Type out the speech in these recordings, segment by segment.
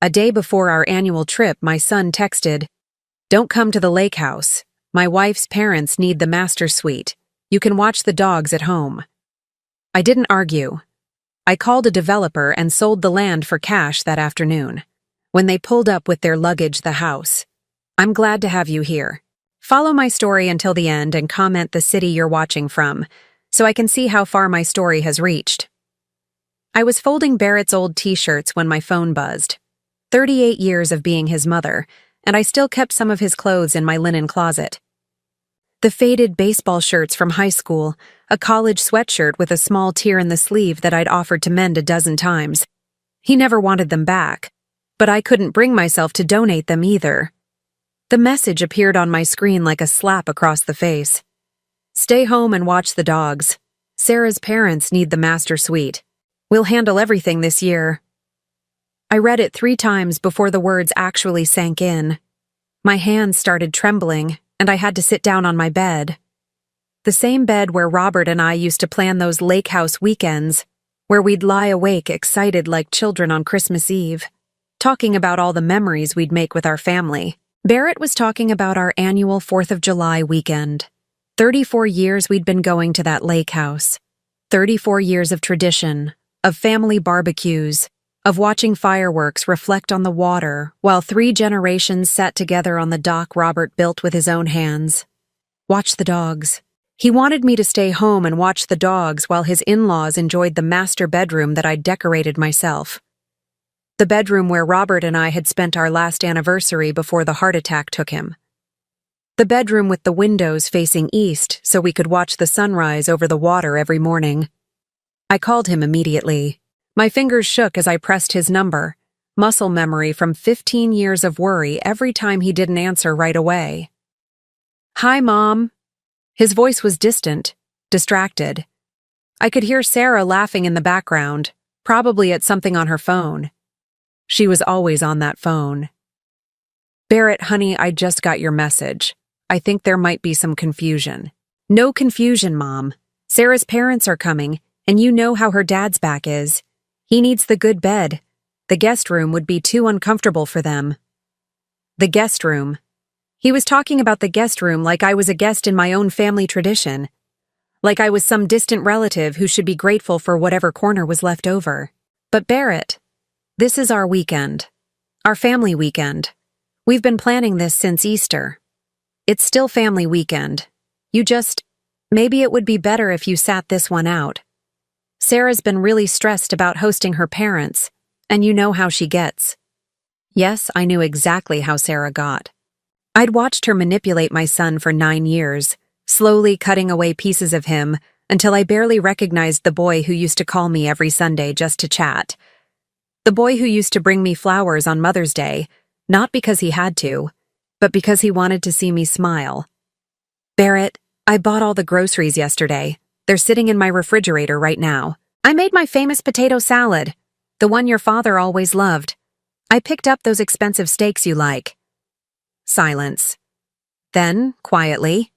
A day before our annual trip, my son texted, "Don't come to the lake house. My wife's parents need the master suite. You can watch the dogs at home." I didn't argue. I called a developer and sold the land for cash that afternoon. When they pulled up with their luggage, the house. "I'm glad to have you here. Follow my story until the end and comment the city you're watching from, so I can see how far my story has reached." I was folding Barrett's old t-shirts when my phone buzzed. 38 years of being his mother, and I still kept some of his clothes in my linen closet. The faded baseball shirts from high school, a college sweatshirt with a small tear in the sleeve that I'd offered to mend a dozen times. He never wanted them back, but I couldn't bring myself to donate them either. The message appeared on my screen like a slap across the face. "Stay home and watch the dogs. Sarah's parents need the master suite. We'll handle everything this year." I read it 3 times before the words actually sank in. My hands started trembling, and I had to sit down on my bed. The same bed where Robert and I used to plan those lake house weekends, where we'd lie awake excited like children on Christmas Eve, talking about all the memories we'd make with our family. Barrett was talking about our annual 4th of July weekend. 34 years we'd been going to that lake house. 34 years of tradition, of family barbecues, of watching fireworks reflect on the water while 3 generations sat together on the dock Robert built with his own hands. Watch the dogs. He wanted me to stay home and watch the dogs while his in-laws enjoyed the master bedroom that I'd decorated myself. The bedroom where Robert and I had spent our last anniversary before the heart attack took him. The bedroom with the windows facing east so we could watch the sunrise over the water every morning. I called him immediately. My fingers shook as I pressed his number, muscle memory from 15 years of worry every time he didn't answer right away. "Hi, Mom." His voice was distant, distracted. I could hear Sarah laughing in the background, probably at something on her phone. She was always on that phone. "Barrett, honey, I just got your message. I think there might be some confusion." "No confusion, Mom. Sarah's parents are coming, and you know how her dad's back is. He needs the good bed. The guest room would be too uncomfortable for them." The guest room. He was talking about the guest room like I was a guest in my own family tradition. Like I was some distant relative who should be grateful for whatever corner was left over. But Barrett, this is our weekend. Our family weekend. We've been planning this since Easter. It's still family weekend. Maybe it would be better if you sat this one out. Sarah's been really stressed about hosting her parents, and you know how she gets. Yes, I knew exactly how Sarah got. I'd watched her manipulate my son for 9 years, slowly cutting away pieces of him until I barely recognized the boy who used to call me every Sunday just to chat. The boy who used to bring me flowers on Mother's Day, not because he had to, but because he wanted to see me smile. "Barrett, I bought all the groceries yesterday. They're sitting in my refrigerator right now. I made my famous potato salad, the one your father always loved. I picked up those expensive steaks you like." Silence. Then, quietly,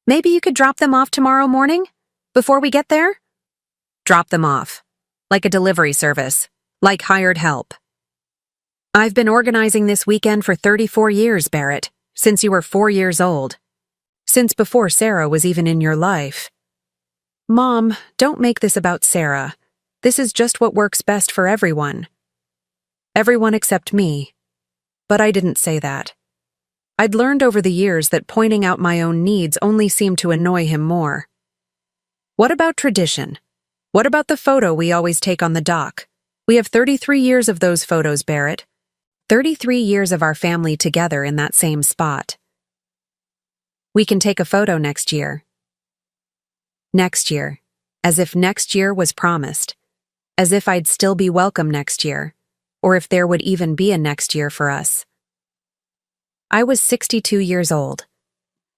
"Maybe you could drop them off tomorrow morning? Before we get there?" Drop them off. Like a delivery service. Like hired help. "I've been organizing this weekend for 34 years, Barrett, since you were 4 years old. Since before Sarah was even in your life." "Mom, don't make this about Sarah. This is just what works best for everyone." Everyone except me. But I didn't say that. I'd learned over the years that pointing out my own needs only seemed to annoy him more. "What about tradition? What about the photo we always take on the dock? We have 33 years of those photos, Barrett. 33 years of our family together in that same spot. We can take a photo next year." Next year. As if next year was promised. As if I'd still be welcome next year. Or if there would even be a next year for us. I was 62 years old.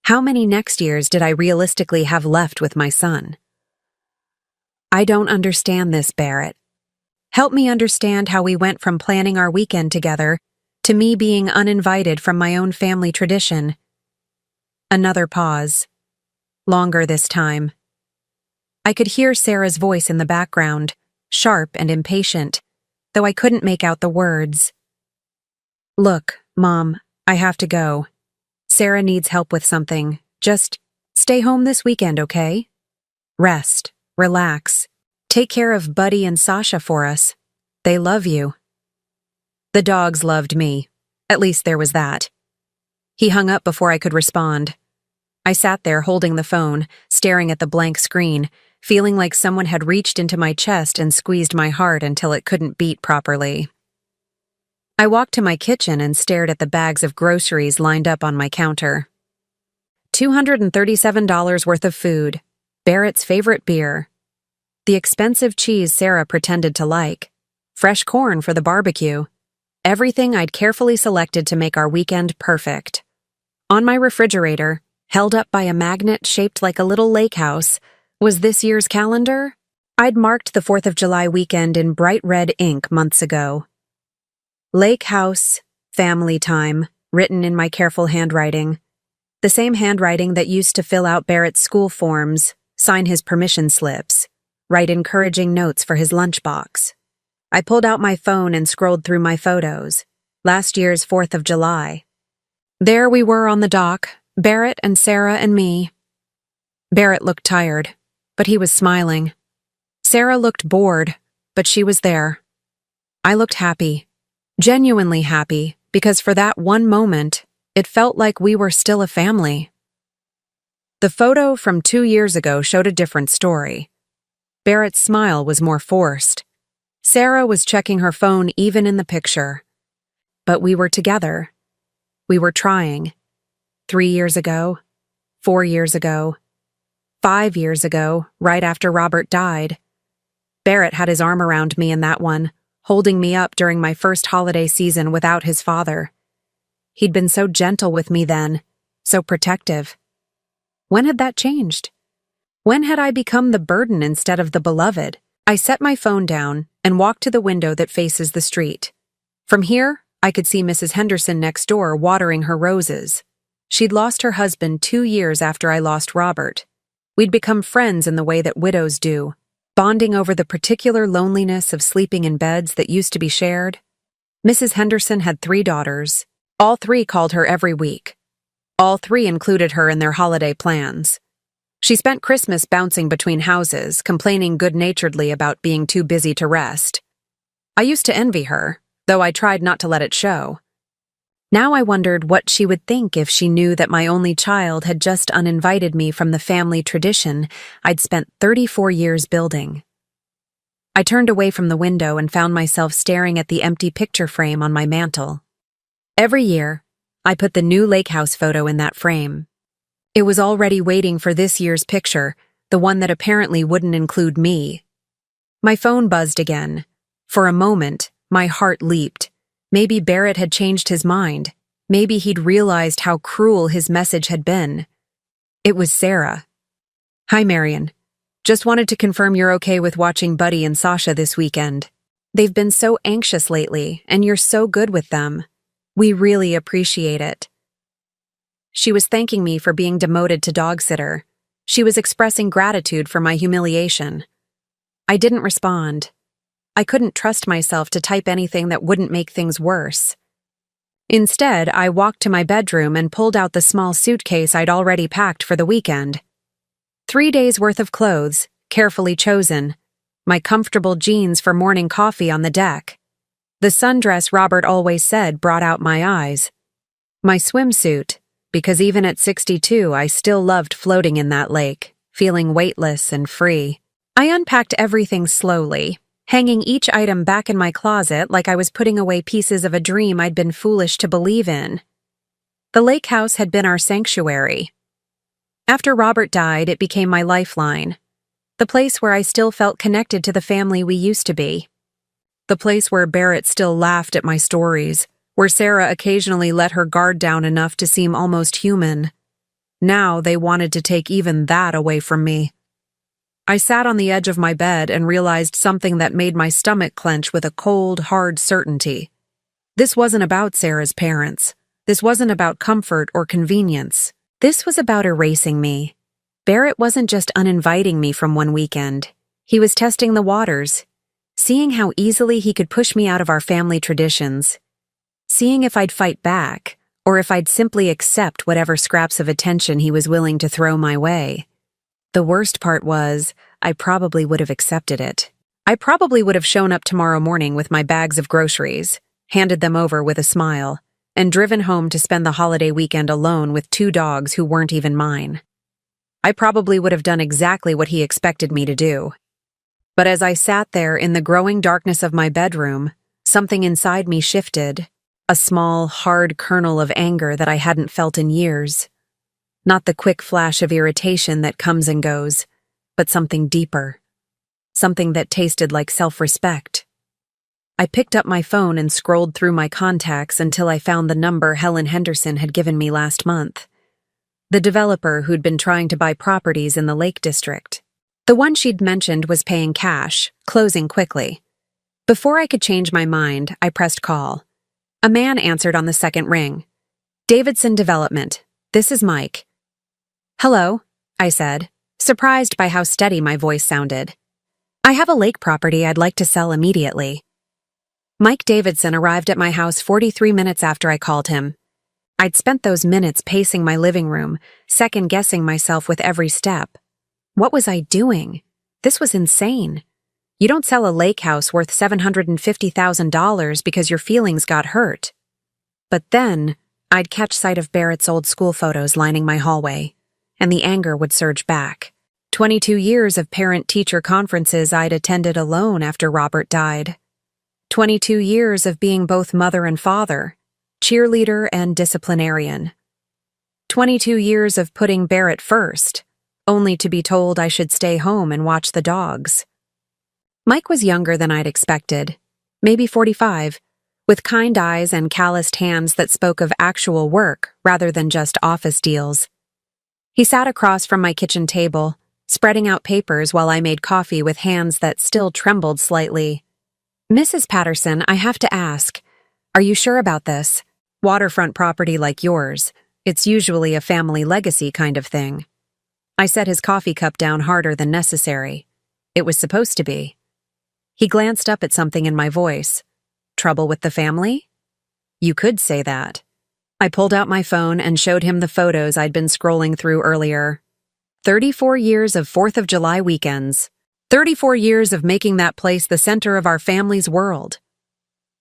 How many next years did I realistically have left with my son? "I don't understand this, Barrett. Help me understand how we went from planning our weekend together to me being uninvited from my own family tradition." Another pause. Longer this time. I could hear Sarah's voice in the background, sharp and impatient, though I couldn't make out the words. Look, Mom, I have to go. Sarah needs help with something. Just stay home this weekend, okay? Rest, relax. Take care of Buddy and Sasha for us. They love you. The dogs loved me. At least there was that. He hung up before I could respond. I sat there holding the phone, staring at the blank screen, feeling like someone had reached into my chest and squeezed my heart until it couldn't beat properly. I walked to my kitchen and stared at the bags of groceries lined up on my counter. $237 worth of food, Barrett's favorite beer, the expensive cheese Sarah pretended to like, fresh corn for the barbecue, everything I'd carefully selected to make our weekend perfect. On my refrigerator, held up by a magnet shaped like a little lake house, was this year's calendar. I'd marked the 4th of July weekend in bright red ink months ago. Lake House, Family Time, written in my careful handwriting. The same handwriting that used to fill out Barrett's school forms, sign his permission slips, write encouraging notes for his lunchbox. I pulled out my phone and scrolled through my photos. Last year's 4th of July. There we were on the dock, Barrett and Sarah and me. Barrett looked tired, but he was smiling. Sarah looked bored, but she was there. I looked happy, genuinely happy, because for that one moment, it felt like we were still a family. The photo from 2 years ago showed a different story. Barrett's smile was more forced. Sarah was checking her phone even in the picture. But we were together. We were trying. 3 years ago, 4 years ago, 5 years ago, right after Robert died. Barrett had his arm around me in that one, holding me up during my first holiday season without his father. He'd been so gentle with me then, so protective. When had that changed? When had I become the burden instead of the beloved? I set my phone down and walked to the window that faces the street. From here, I could see Mrs. Henderson next door watering her roses. She'd lost her husband 2 years after I lost Robert. We'd become friends in the way that widows do, bonding over the particular loneliness of sleeping in beds that used to be shared. Mrs. Henderson had 3 daughters. All 3 called her every week. All 3 included her in their holiday plans. She spent Christmas bouncing between houses, complaining good-naturedly about being too busy to rest. I used to envy her, though I tried not to let it show. Now I wondered what she would think if she knew that my only child had just uninvited me from the family tradition I'd spent 34 years building. I turned away from the window and found myself staring at the empty picture frame on my mantel. Every year, I put the new lake house photo in that frame. It was already waiting for this year's picture, the one that apparently wouldn't include me. My phone buzzed again. For a moment, my heart leaped. Maybe Barrett had changed his mind. Maybe he'd realized how cruel his message had been. It was Sarah. Hi, Marion. Just wanted to confirm you're okay with watching Buddy and Sasha this weekend. They've been so anxious lately, and you're so good with them. We really appreciate it. She was thanking me for being demoted to dog sitter. She was expressing gratitude for my humiliation. I didn't respond. I couldn't trust myself to type anything that wouldn't make things worse. Instead, I walked to my bedroom and pulled out the small suitcase I'd already packed for the weekend. 3 days' worth of clothes, carefully chosen. My comfortable jeans for morning coffee on the deck. The sundress Robert always said brought out my eyes. My swimsuit, because even at 62 I still loved floating in that lake, feeling weightless and free. I unpacked everything slowly, hanging each item back in my closet like I was putting away pieces of a dream I'd been foolish to believe in. The lake house had been our sanctuary. After Robert died, it became my lifeline. The place where I still felt connected to the family we used to be. The place where Barrett still laughed at my stories, where Sarah occasionally let her guard down enough to seem almost human. Now they wanted to take even that away from me. I sat on the edge of my bed and realized something that made my stomach clench with a cold, hard certainty. This wasn't about Sarah's parents. This wasn't about comfort or convenience. This was about erasing me. Barrett wasn't just uninviting me from one weekend. He was testing the waters, seeing how easily he could push me out of our family traditions. seeing if I'd fight back, or if I'd simply accept whatever scraps of attention he was willing to throw my way. The worst part was, I probably would have accepted it. I probably would have shown up tomorrow morning with my bags of groceries, handed them over with a smile, and driven home to spend the holiday weekend alone with 2 dogs who weren't even mine. I probably would have done exactly what he expected me to do. But as I sat there in the growing darkness of my bedroom, something inside me shifted, a small, hard kernel of anger that I hadn't felt in years. Not the quick flash of irritation that comes and goes, but something deeper. Something that tasted like self-respect. I picked up my phone and scrolled through my contacts until I found the number Helen Henderson had given me last month. The developer who'd been trying to buy properties in the Lake District. The one she'd mentioned was paying cash, closing quickly. Before I could change my mind, I pressed call. A man answered on the second ring. Davidson Development. This is Mike. Hello, I said, surprised by how steady my voice sounded. I have a lake property I'd like to sell immediately. Mike Davidson arrived at my house 43 minutes after I called him. I'd spent those minutes pacing my living room, second-guessing myself with every step. What was I doing? This was insane. You don't sell a lake house worth $750,000 because your feelings got hurt. But then, I'd catch sight of Barrett's old school photos lining my hallway, and the anger would surge back. 22 years of parent-teacher conferences I'd attended alone after Robert died. 22 years of being both mother and father, cheerleader and disciplinarian. 22 years of putting Barrett first, only to be told I should stay home and watch the dogs. Mike was younger than I'd expected, maybe 45, with kind eyes and calloused hands that spoke of actual work rather than just office deals. He sat across from my kitchen table, spreading out papers while I made coffee with hands that still trembled slightly. Mrs. Patterson, I have to ask, are you sure about this? Waterfront property like yours, it's usually a family legacy kind of thing. I set his coffee cup down harder than necessary. It was supposed to be. He glanced up at something in my voice. Trouble with the family? You could say that. I pulled out my phone and showed him the photos I'd been scrolling through earlier. 34 years of 4th of July weekends. 34 years of making that place the center of our family's world.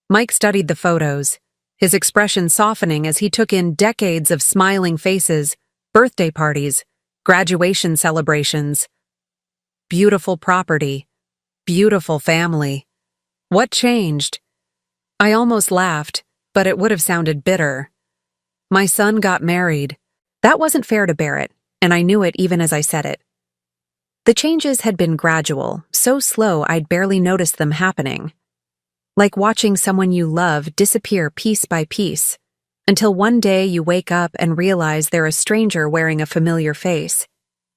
Mike studied the photos, his expression softening as he took in decades of smiling faces, birthday parties, graduation celebrations. Beautiful property. Beautiful family. What changed? I almost laughed, but it would have sounded bitter. My son got married. That wasn't fair to Barrett, and I knew it even as I said it. The changes had been gradual, so slow I'd barely noticed them happening. Like watching someone you love disappear piece by piece, until one day you wake up and realize they're a stranger wearing a familiar face.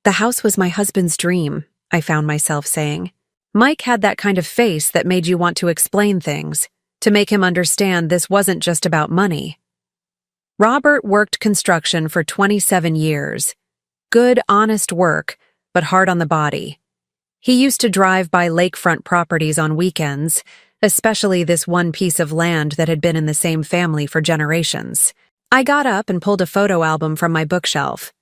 The house was my husband's dream, I found myself saying. Mike had that kind of face that made you want to explain things, to make him understand this wasn't just about money. Robert worked construction for 27 years. Good, honest work, but hard on the body. He used to drive by lakefront properties on weekends, especially this one piece of land that had been in the same family for generations. I got up and pulled a photo album from my bookshelf.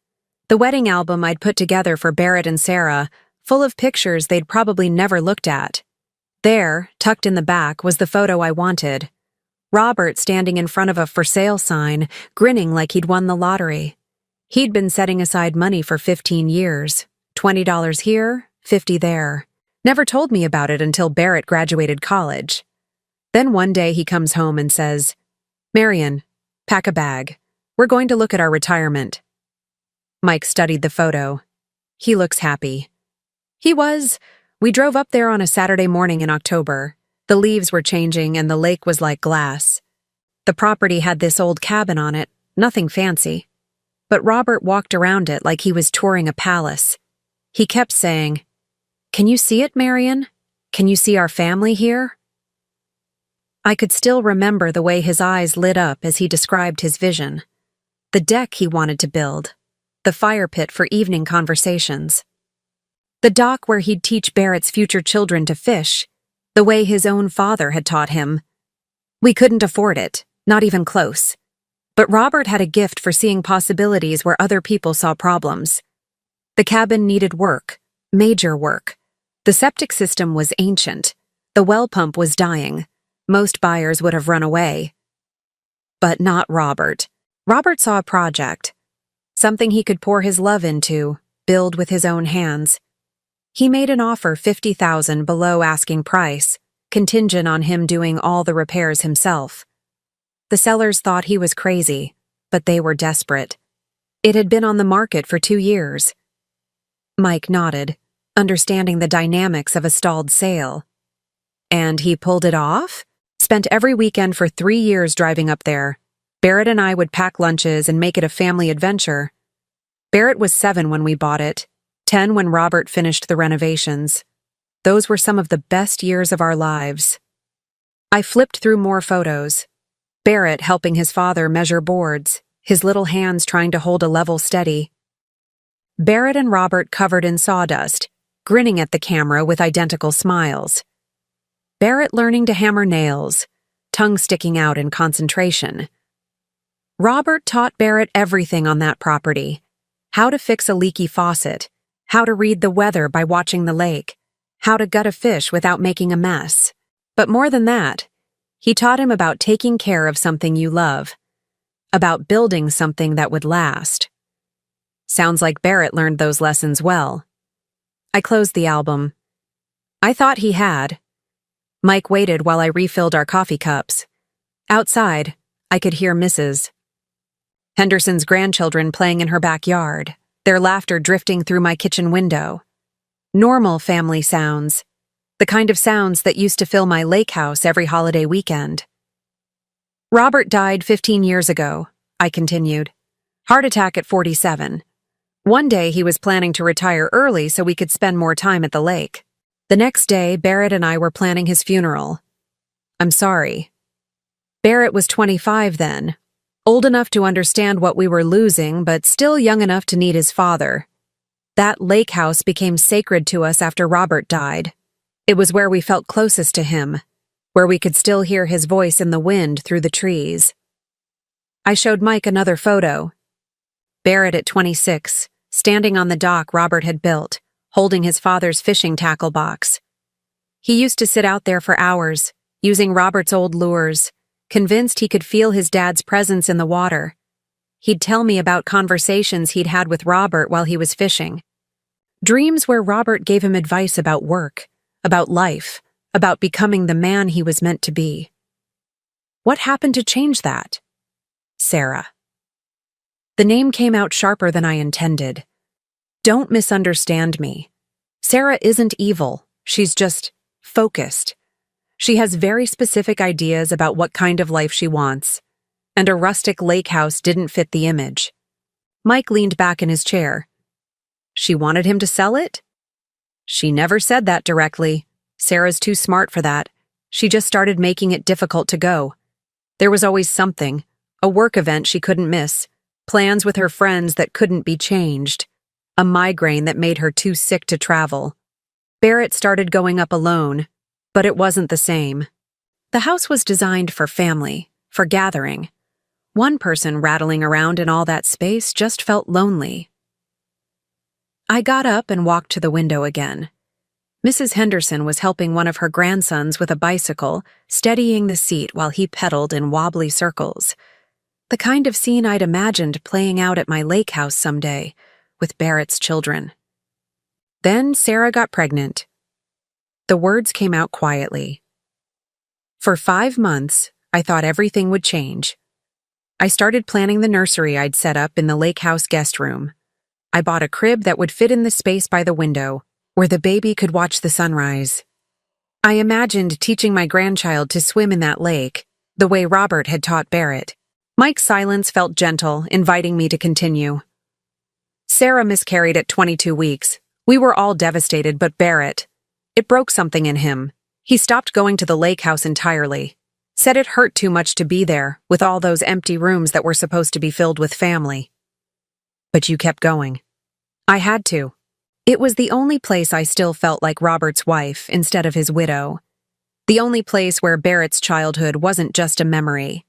The wedding album I'd put together for Barrett and Sarah, full of pictures they'd probably never looked at. There, tucked in the back, was the photo I wanted. Robert standing in front of a for sale sign, grinning like he'd won the lottery. He'd been setting aside money for 15 years. $20 here, $50 there. Never told me about it until Barrett graduated college. Then one day he comes home and says, Marion, pack a bag. We're going to look at our retirement. Mike studied the photo. He looks happy. He was. We drove up there on a Saturday morning in October. The leaves were changing and the lake was like glass. The property had this old cabin on it, nothing fancy. But Robert walked around it like he was touring a palace. He kept saying, Can you see it, Marion? Can you see our family here? I could still remember the way his eyes lit up as he described his vision. The deck he wanted to build. The fire pit for evening conversations. The dock where he'd teach Barrett's future children to fish, the way his own father had taught him. We couldn't afford it. Not even close. But Robert had a gift for seeing possibilities where other people saw problems. The cabin needed work, major work. The septic system was ancient. The well pump was dying. Most buyers would have run away. But not Robert. Robert saw a project. Something he could pour his love into, build with his own hands. He made an offer $50,000 below asking price, contingent on him doing all the repairs himself. The sellers thought he was crazy, but they were desperate. It had been on the market for 2 years. Mike nodded, understanding the dynamics of a stalled sale. And he pulled it off? Spent every weekend for 3 years driving up there. Barrett and I would pack lunches and make it a family adventure. Barrett was 7 when we bought it, 10 when Robert finished the renovations. Those were some of the best years of our lives. I flipped through more photos. Barrett helping his father measure boards, his little hands trying to hold a level steady. Barrett and Robert covered in sawdust, grinning at the camera with identical smiles. Barrett learning to hammer nails, tongue sticking out in concentration. Robert taught Barrett everything on that property. How to fix a leaky faucet, how to read the weather by watching the lake, how to gut a fish without making a mess. But more than that, he taught him about taking care of something you love, about building something that would last. Sounds like Barrett learned those lessons well. I closed the album. I thought he had. Mike waited while I refilled our coffee cups. Outside, I could hear Mrs. Henderson's grandchildren playing in her backyard, their laughter drifting through my kitchen window. Normal family sounds, the kind of sounds that used to fill my lake house every holiday weekend. Robert died 15 years ago, I continued. Heart attack at 47. One day he was planning to retire early so we could spend more time at the lake. The next day, Barrett and I were planning his funeral. I'm sorry. Barrett was 25 then, old enough to understand what we were losing, but still young enough to need his father. That lake house became sacred to us after Robert died. It was where we felt closest to him, where we could still hear his voice in the wind through the trees. I showed Mike another photo. Barrett at 26, standing on the dock Robert had built, holding his father's fishing tackle box. He used to sit out there for hours, using Robert's old lures, convinced he could feel his dad's presence in the water. He'd tell me about conversations he'd had with Robert while he was fishing. Dreams where Robert gave him advice about work, about life, about becoming the man he was meant to be. What happened to change that? Sarah. The name came out sharper than I intended. Don't misunderstand me. Sarah isn't evil. She's just focused. She has very specific ideas about what kind of life she wants, and a rustic lake house didn't fit the image. Mike leaned back in his chair. She wanted him to sell it? She never said that directly. Sarah's too smart for that. She just started making it difficult to go. There was always something, a work event she couldn't miss, plans with her friends that couldn't be changed, a migraine that made her too sick to travel. Barrett started going up alone, but it wasn't the same. The house was designed for family, for gathering. One person rattling around in all that space just felt lonely. I got up and walked to the window again. Mrs. Henderson was helping one of her grandsons with a bicycle, steadying the seat while he pedaled in wobbly circles. The kind of scene I'd imagined playing out at my lake house someday, with Barrett's children. Then Sarah got pregnant. The words came out quietly. For 5 months, I thought everything would change. I started planning the nursery I'd set up in the lake house guest room. I bought a crib that would fit in the space by the window, where the baby could watch the sunrise. I imagined teaching my grandchild to swim in that lake, the way Robert had taught Barrett. Mike's silence felt gentle, inviting me to continue. Sarah miscarried at 22 weeks. We were all devastated but Barrett. It broke something in him. He stopped going to the lake house entirely. Said it hurt too much to be there, with all those empty rooms that were supposed to be filled with family. But you kept going. I had to. It was the only place I still felt like Robert's wife instead of his widow. The only place where Barrett's childhood wasn't just a memory.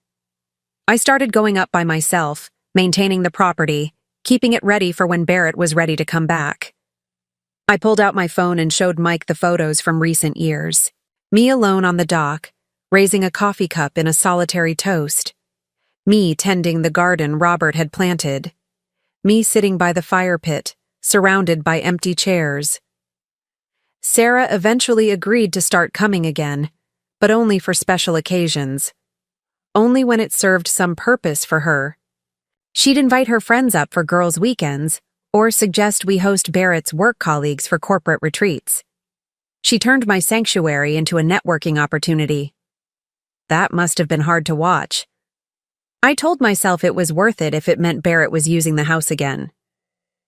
I started going up by myself, maintaining the property, keeping it ready for when Barrett was ready to come back. I pulled out my phone and showed Mike the photos from recent years. Me alone on the dock, raising a coffee cup in a solitary toast. Me tending the garden Robert had planted. Me sitting by the fire pit, surrounded by empty chairs. Sarah eventually agreed to start coming again, but only for special occasions. Only when it served some purpose for her. She'd invite her friends up for girls' weekends, or suggest we host Barrett's work colleagues for corporate retreats. She turned my sanctuary into a networking opportunity. That must have been hard to watch. I told myself it was worth it if it meant Barrett was using the house again.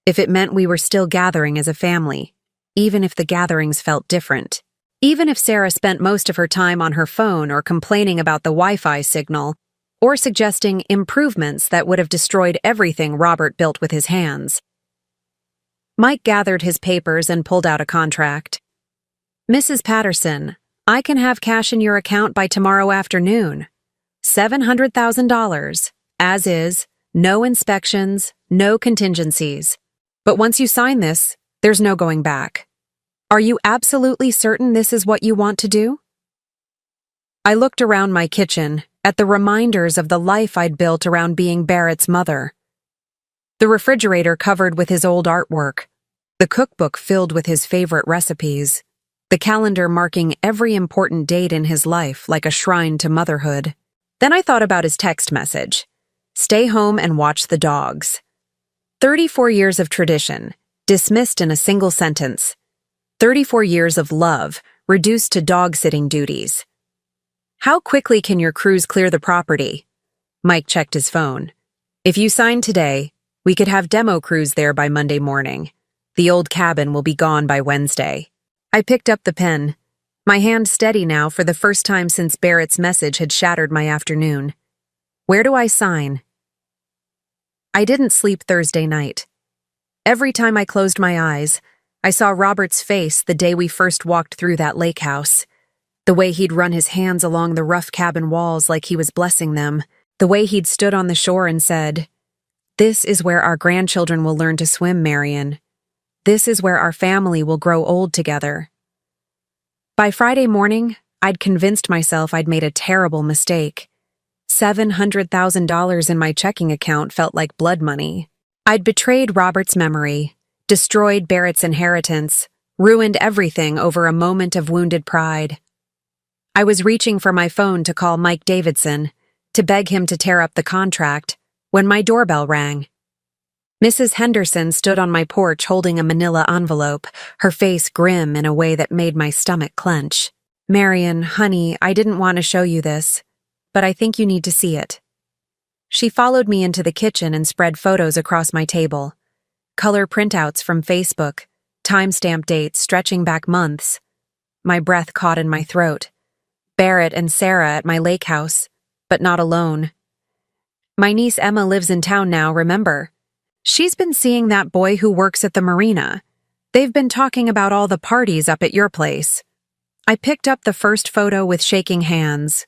If it meant we were still gathering as a family, even if the gatherings felt different. Even if Sarah spent most of her time on her phone or complaining about the Wi-Fi signal, or suggesting improvements that would have destroyed everything Robert built with his hands. Mike gathered his papers and pulled out a contract. Mrs. Patterson, I can have cash in your account by tomorrow afternoon. $700,000, as is, no inspections, no contingencies. But once you sign this, there's no going back. Are you absolutely certain this is what you want to do? I looked around my kitchen at the reminders of the life I'd built around being Barrett's mother. The refrigerator covered with his old artwork, the cookbook filled with his favorite recipes, the calendar marking every important date in his life like a shrine to motherhood. Then I thought about his text message. Stay home and watch the dogs. 34 years of tradition, dismissed in a single sentence. 34 years of love, reduced to dog-sitting duties. How quickly can your crews clear the property? Mike checked his phone. If you sign today, we could have demo crews there by Monday morning. The old cabin will be gone by Wednesday. I picked up the pen, my hand steady now for the first time since Barrett's message had shattered my afternoon. Where do I sign? I didn't sleep Thursday night. Every time I closed my eyes, I saw Robert's face the day we first walked through that lake house. The way he'd run his hands along the rough cabin walls like he was blessing them. The way he'd stood on the shore and said, "This is where our grandchildren will learn to swim, Marion. This is where our family will grow old together." By Friday morning, I'd convinced myself I'd made a terrible mistake. $700,000 in my checking account felt like blood money. I'd betrayed Robert's memory, destroyed Barrett's inheritance, ruined everything over a moment of wounded pride. I was reaching for my phone to call Mike Davidson, to beg him to tear up the contract, when my doorbell rang. Mrs. Henderson stood on my porch holding a manila envelope, her face grim in a way that made my stomach clench. "Marion, honey, I didn't want to show you this, but I think you need to see it." She followed me into the kitchen and spread photos across my table. Color printouts from Facebook, timestamp dates stretching back months. My breath caught in my throat. Barrett and Sarah at my lake house, but not alone. "My niece Emma lives in town now, remember? She's been seeing that boy who works at the marina. They've been talking about all the parties up at your place." I picked up the first photo with shaking hands.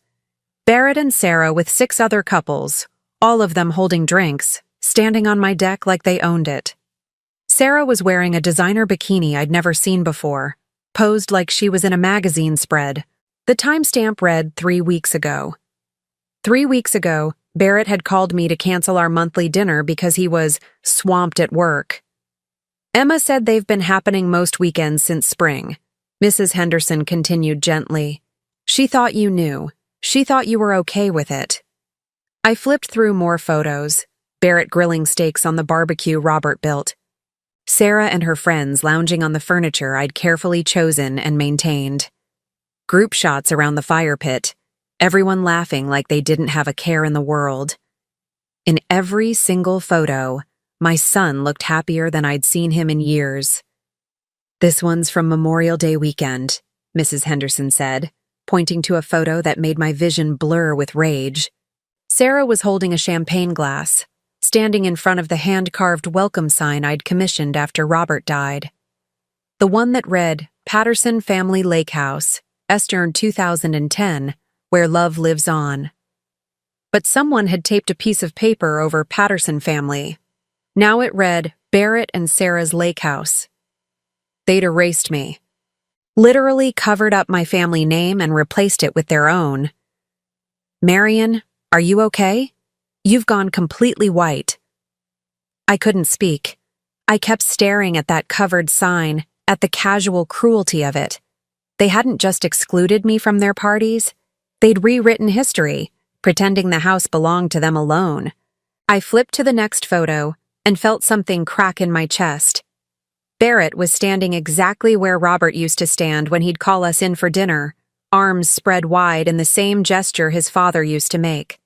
Barrett and Sarah with 6 other couples, all of them holding drinks, standing on my deck like they owned it. Sarah was wearing a designer bikini I'd never seen before, posed like she was in a magazine spread. The timestamp read 3 weeks ago. 3 weeks ago, Barrett had called me to cancel our monthly dinner because he was swamped at work. Emma said they've been happening most weekends since spring. Mrs. Henderson continued gently. She thought you knew. She thought you were okay with it. I flipped through more photos. Barrett grilling steaks on the barbecue Robert built. Sarah and her friends lounging on the furniture I'd carefully chosen and maintained. Group shots around the fire pit. Everyone laughing like they didn't have a care in the world. In every single photo, my son looked happier than I'd seen him in years. "This one's from Memorial Day weekend," Mrs. Henderson said, pointing to a photo that made my vision blur with rage. Sarah was holding a champagne glass, standing in front of the hand-carved welcome sign I'd commissioned after Robert died. The one that read, "Patterson Family Lake House, Eastern 2010, where love lives on." but someone had taped a piece of paper over Patterson family. Now it read, Barrett and Sarah's Lake House. They'd erased me. Literally covered up my family name and replaced it with their own. Marion, are you okay? You've gone completely white. I couldn't speak. I kept staring at that covered sign, at the casual cruelty of it. They hadn't just excluded me from their parties. They'd rewritten history, pretending the house belonged to them alone. I flipped to the next photo and felt something crack in my chest. Barrett was standing exactly where Robert used to stand when he'd call us in for dinner, arms spread wide in the same gesture his father used to make.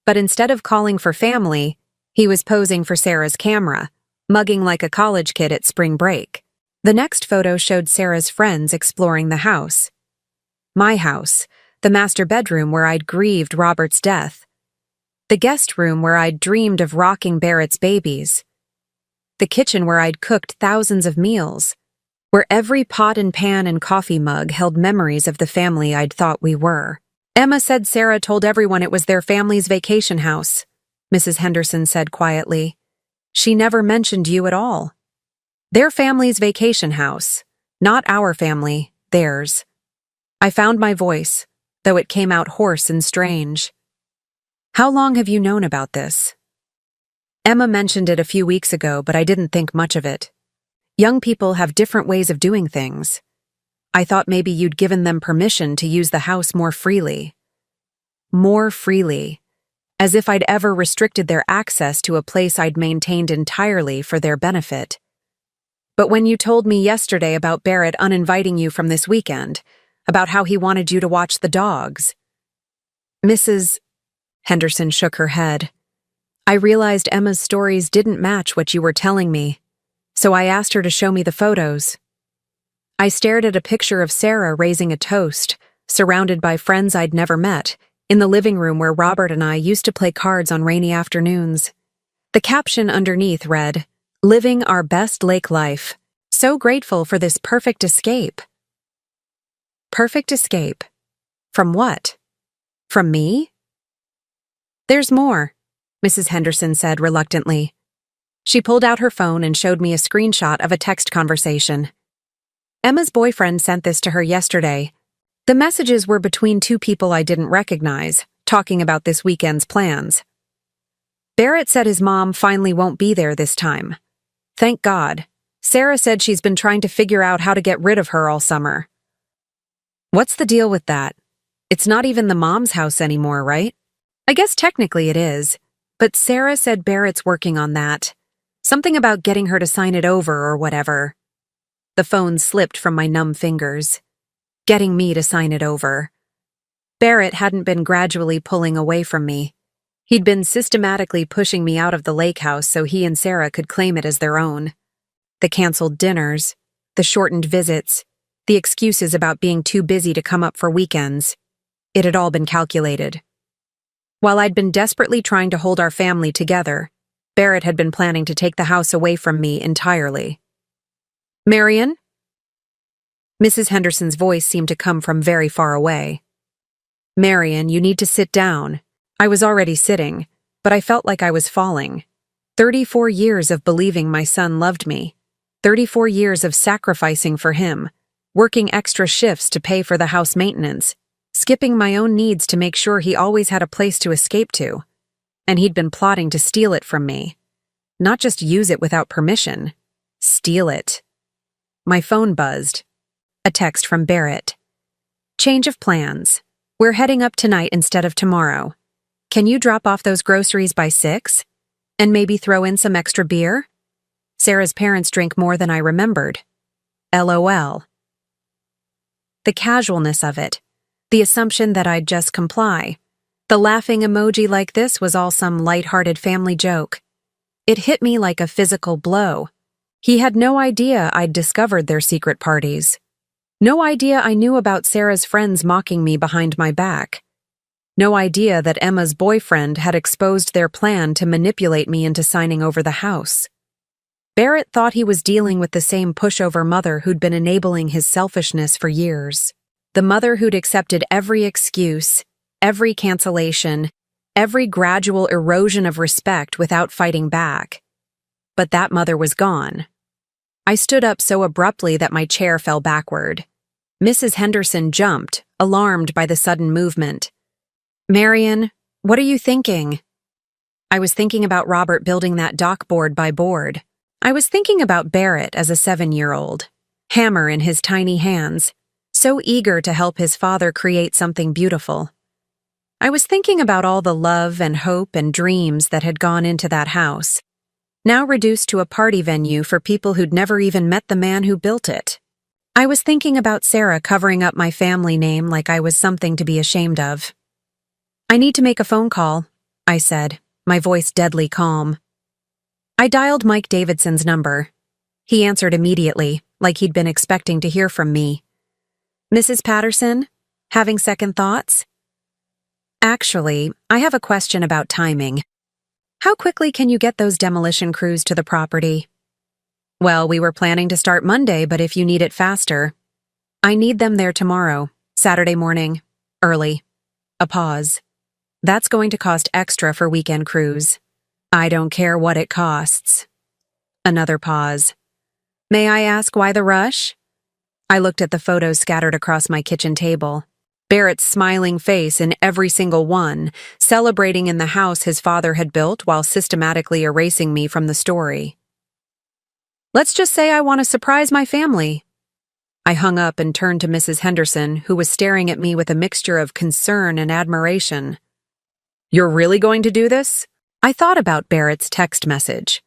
But instead of calling for family, he was posing for Sarah's camera, mugging like a college kid at spring break. The next photo showed Sarah's friends exploring the house. My house, the master bedroom where I'd grieved Robert's death. The guest room where I'd dreamed of rocking Barrett's babies. The kitchen where I'd cooked thousands of meals, where every pot and pan and coffee mug held memories of the family I'd thought we were. Emma said Sarah told everyone it was their family's vacation house, Mrs. Henderson said quietly. She never mentioned you at all. Their family's vacation house, not our family, theirs. I found my voice, though it came out hoarse and strange. How long have you known about this? Emma mentioned it a few weeks ago, but I didn't think much of it. Young people have different ways of doing things. I thought maybe you'd given them permission to use the house more freely. More freely. As if I'd ever restricted their access to a place I'd maintained entirely for their benefit. But when you told me yesterday about Barrett uninviting you from this weekend, about how he wanted you to watch the dogs. Mrs. Henderson shook her head. I realized Emma's stories didn't match what you were telling me, so I asked her to show me the photos. I stared at a picture of Sarah raising a toast, surrounded by friends I'd never met, in the living room where Robert and I used to play cards on rainy afternoons. The caption underneath read, Living our best lake life. So grateful for this perfect escape. Perfect escape? From what? From me? There's more, Mrs. Henderson said reluctantly. She pulled out her phone and showed me a screenshot of a text conversation. Emma's boyfriend sent this to her yesterday. The messages were between two people I didn't recognize, talking about this weekend's plans. Barrett said his mom finally won't be there this time. Thank God. Sarah said she's been trying to figure out how to get rid of her all summer. What's the deal with that? It's not even the mom's house anymore, right? I guess technically it is, but Sarah said Barrett's working on that. Something about getting her to sign it over or whatever. The phone slipped from my numb fingers. Getting me to sign it over. Barrett hadn't been gradually pulling away from me. He'd been systematically pushing me out of the lake house so he and Sarah could claim it as their own. The canceled dinners, the shortened visits, the excuses about being too busy to come up for weekends. It had all been calculated. While I'd been desperately trying to hold our family together, Barrett had been planning to take the house away from me entirely. Marion? Mrs. Henderson's voice seemed to come from very far away. Marion, you need to sit down. I was already sitting, but I felt like I was falling. 34 years of believing my son loved me. 34 years of sacrificing for him, working extra shifts to pay for the house maintenance, skipping my own needs to make sure he always had a place to escape to. And he'd been plotting to steal it from me. Not just use it without permission. Steal it. My phone buzzed. A text from Barrett. Change of plans. We're heading up tonight instead of tomorrow. Can you drop off those groceries by 6? And maybe throw in some extra beer? Sarah's parents drink more than I remembered. LOL. The casualness of it. The assumption that I'd just comply. The laughing emoji like this was all some light-hearted family joke. It hit me like a physical blow. He had no idea I'd discovered their secret parties. No idea I knew about Sarah's friends mocking me behind my back. No idea that Emma's boyfriend had exposed their plan to manipulate me into signing over the house. Barrett thought he was dealing with the same pushover mother who'd been enabling his selfishness for years. The mother who'd accepted every excuse, every cancellation, every gradual erosion of respect without fighting back. But that mother was gone. I stood up so abruptly that my chair fell backward. Mrs. Henderson jumped, alarmed by the sudden movement. "Marian, what are you thinking?" I was thinking about Robert building that dock board by board. I was thinking about Barrett as a 7-year-old, hammer in his tiny hands, so eager to help his father create something beautiful. I was thinking about all the love and hope and dreams that had gone into that house, now reduced to a party venue for people who'd never even met the man who built it. I was thinking about Sarah covering up my family name like I was something to be ashamed of. "I need to make a phone call," I said, my voice deadly calm. I dialed Mike Davidson's number. He answered immediately, like he'd been expecting to hear from me. "Mrs. Patterson? Having second thoughts?" "Actually, I have a question about timing. How quickly can you get those demolition crews to the property?" "Well, we were planning to start Monday, but if you need it faster." "I need them there tomorrow, Saturday morning, early." A pause. "That's going to cost extra for weekend crews." "I don't care what it costs." Another pause. "May I ask why the rush?" I looked at the photos scattered across my kitchen table. Barrett's smiling face in every single one, celebrating in the house his father had built while systematically erasing me from the story. "Let's just say I want to surprise my family." I hung up and turned to Mrs. Henderson, who was staring at me with a mixture of concern and admiration. "You're really going to do this?" I thought about Barrett's text message,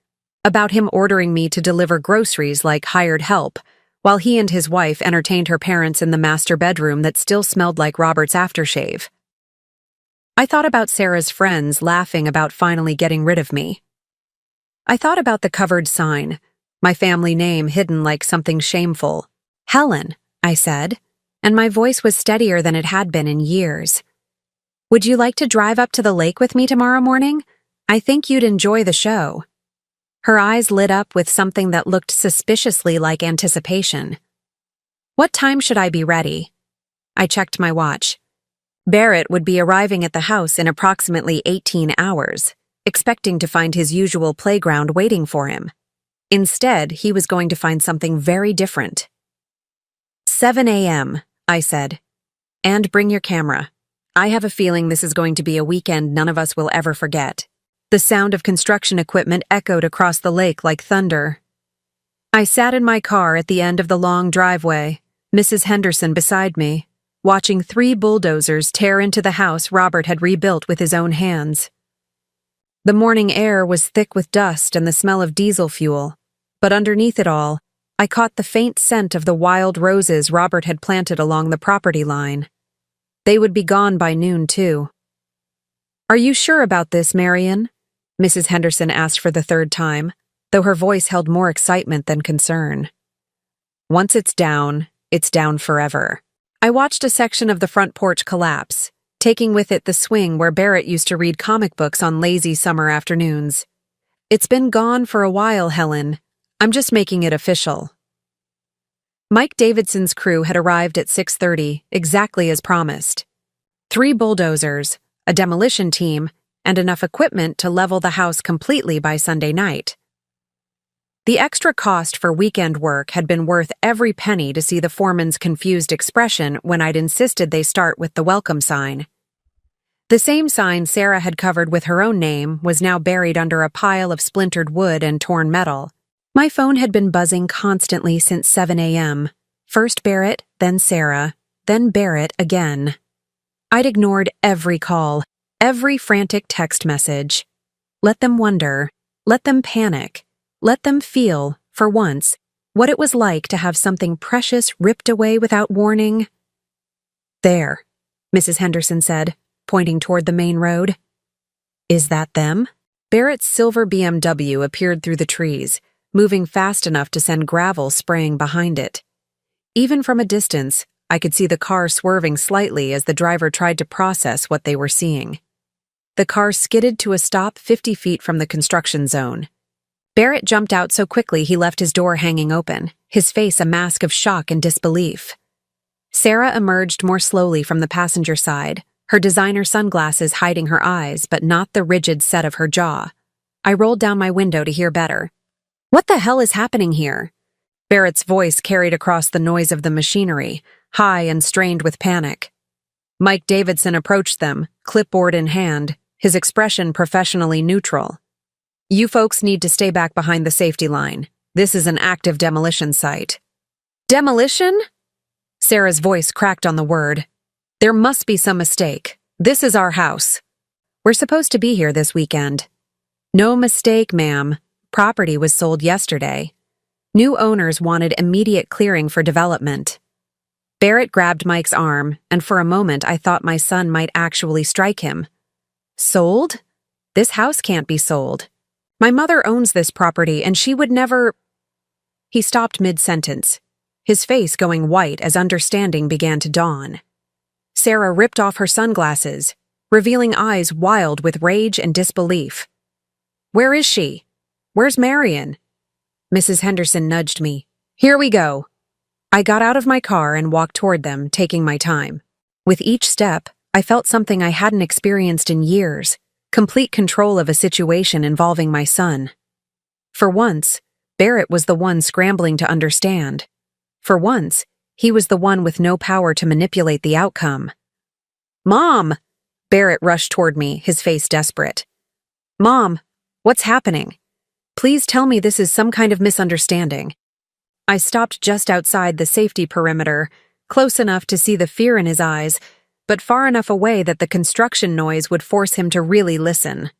about him ordering me to deliver groceries like hired help, while he and his wife entertained her parents in the master bedroom that still smelled like Robert's aftershave. I thought about Sarah's friends laughing about finally getting rid of me. I thought about the covered sign, my family name hidden like something shameful. "Helen," I said, and my voice was steadier than it had been in years. "Would you like to drive up to the lake with me tomorrow morning? I think you'd enjoy the show." Her eyes lit up with something that looked suspiciously like anticipation. "What time should I be ready?" I checked my watch. Barrett would be arriving at the house in approximately 18 hours, expecting to find his usual playground waiting for him. Instead, he was going to find something very different. 7 a.m., I said. "And bring your camera. I have a feeling this is going to be a weekend none of us will ever forget." The sound of construction equipment echoed across the lake like thunder. I sat in my car at the end of the long driveway, Mrs. Henderson beside me, watching 3 bulldozers tear into the house Robert had rebuilt with his own hands. The morning air was thick with dust and the smell of diesel fuel, but underneath it all, I caught the faint scent of the wild roses Robert had planted along the property line. They would be gone by noon, too. "Are you sure about this, Marian?" Mrs. Henderson asked for the 3rd time, though her voice held more excitement than concern. "Once it's down forever." I watched a section of the front porch collapse, taking with it the swing where Barrett used to read comic books on lazy summer afternoons. "It's been gone for a while, Helen. I'm just making it official." Mike Davidson's crew had arrived at 6:30, exactly as promised. 3 bulldozers, a demolition team, and enough equipment to level the house completely by Sunday night. The extra cost for weekend work had been worth every penny to see the foreman's confused expression when I'd insisted they start with the welcome sign. The same sign Sarah had covered with her own name was now buried under a pile of splintered wood and torn metal. My phone had been buzzing constantly since 7 a.m. First Barrett, then Sarah, then Barrett again. I'd ignored every call, every frantic text message. Let them wonder, let them panic, let them feel, for once, what it was like to have something precious ripped away without warning. "There," Mrs. Henderson said, pointing toward the main road. "Is that them?" Barrett's silver BMW appeared through the trees, moving fast enough to send gravel spraying behind it. Even from a distance, I could see the car swerving slightly as the driver tried to process what they were seeing. The car skidded to a stop 50 feet from the construction zone. Barrett jumped out so quickly he left his door hanging open, his face a mask of shock and disbelief. Sarah emerged more slowly from the passenger side, her designer sunglasses hiding her eyes but not the rigid set of her jaw. I rolled down my window to hear better. "What the hell is happening here?" Barrett's voice carried across the noise of the machinery, high and strained with panic. Mike Davidson approached them, clipboard in hand, his expression professionally neutral. "You folks need to stay back behind the safety line. This is an active demolition site." "Demolition?" Sarah's voice cracked on the word. "There must be some mistake. This is our house. We're supposed to be here this weekend." "No mistake, ma'am. Property was sold yesterday. New owners wanted immediate clearing for development." Barrett grabbed Mike's arm, and for a moment I thought my son might actually strike him. "Sold? This house can't be sold. My mother owns this property and she would never—" He stopped mid-sentence, his face going white as understanding began to dawn. Sarah ripped off her sunglasses, revealing eyes wild with rage and disbelief. "Where is she? Where's Marion?" Mrs. Henderson nudged me. "Here we go." I got out of my car and walked toward them, taking my time. With each step, I felt something I hadn't experienced in years, complete control of a situation involving my son. For once, Barrett was the one scrambling to understand. For once, he was the one with no power to manipulate the outcome. "Mom!" Barrett rushed toward me, his face desperate. "Mom, what's happening? Please tell me this is some kind of misunderstanding." I stopped just outside the safety perimeter, close enough to see the fear in his eyes, but far enough away that the construction noise would force him to really listen.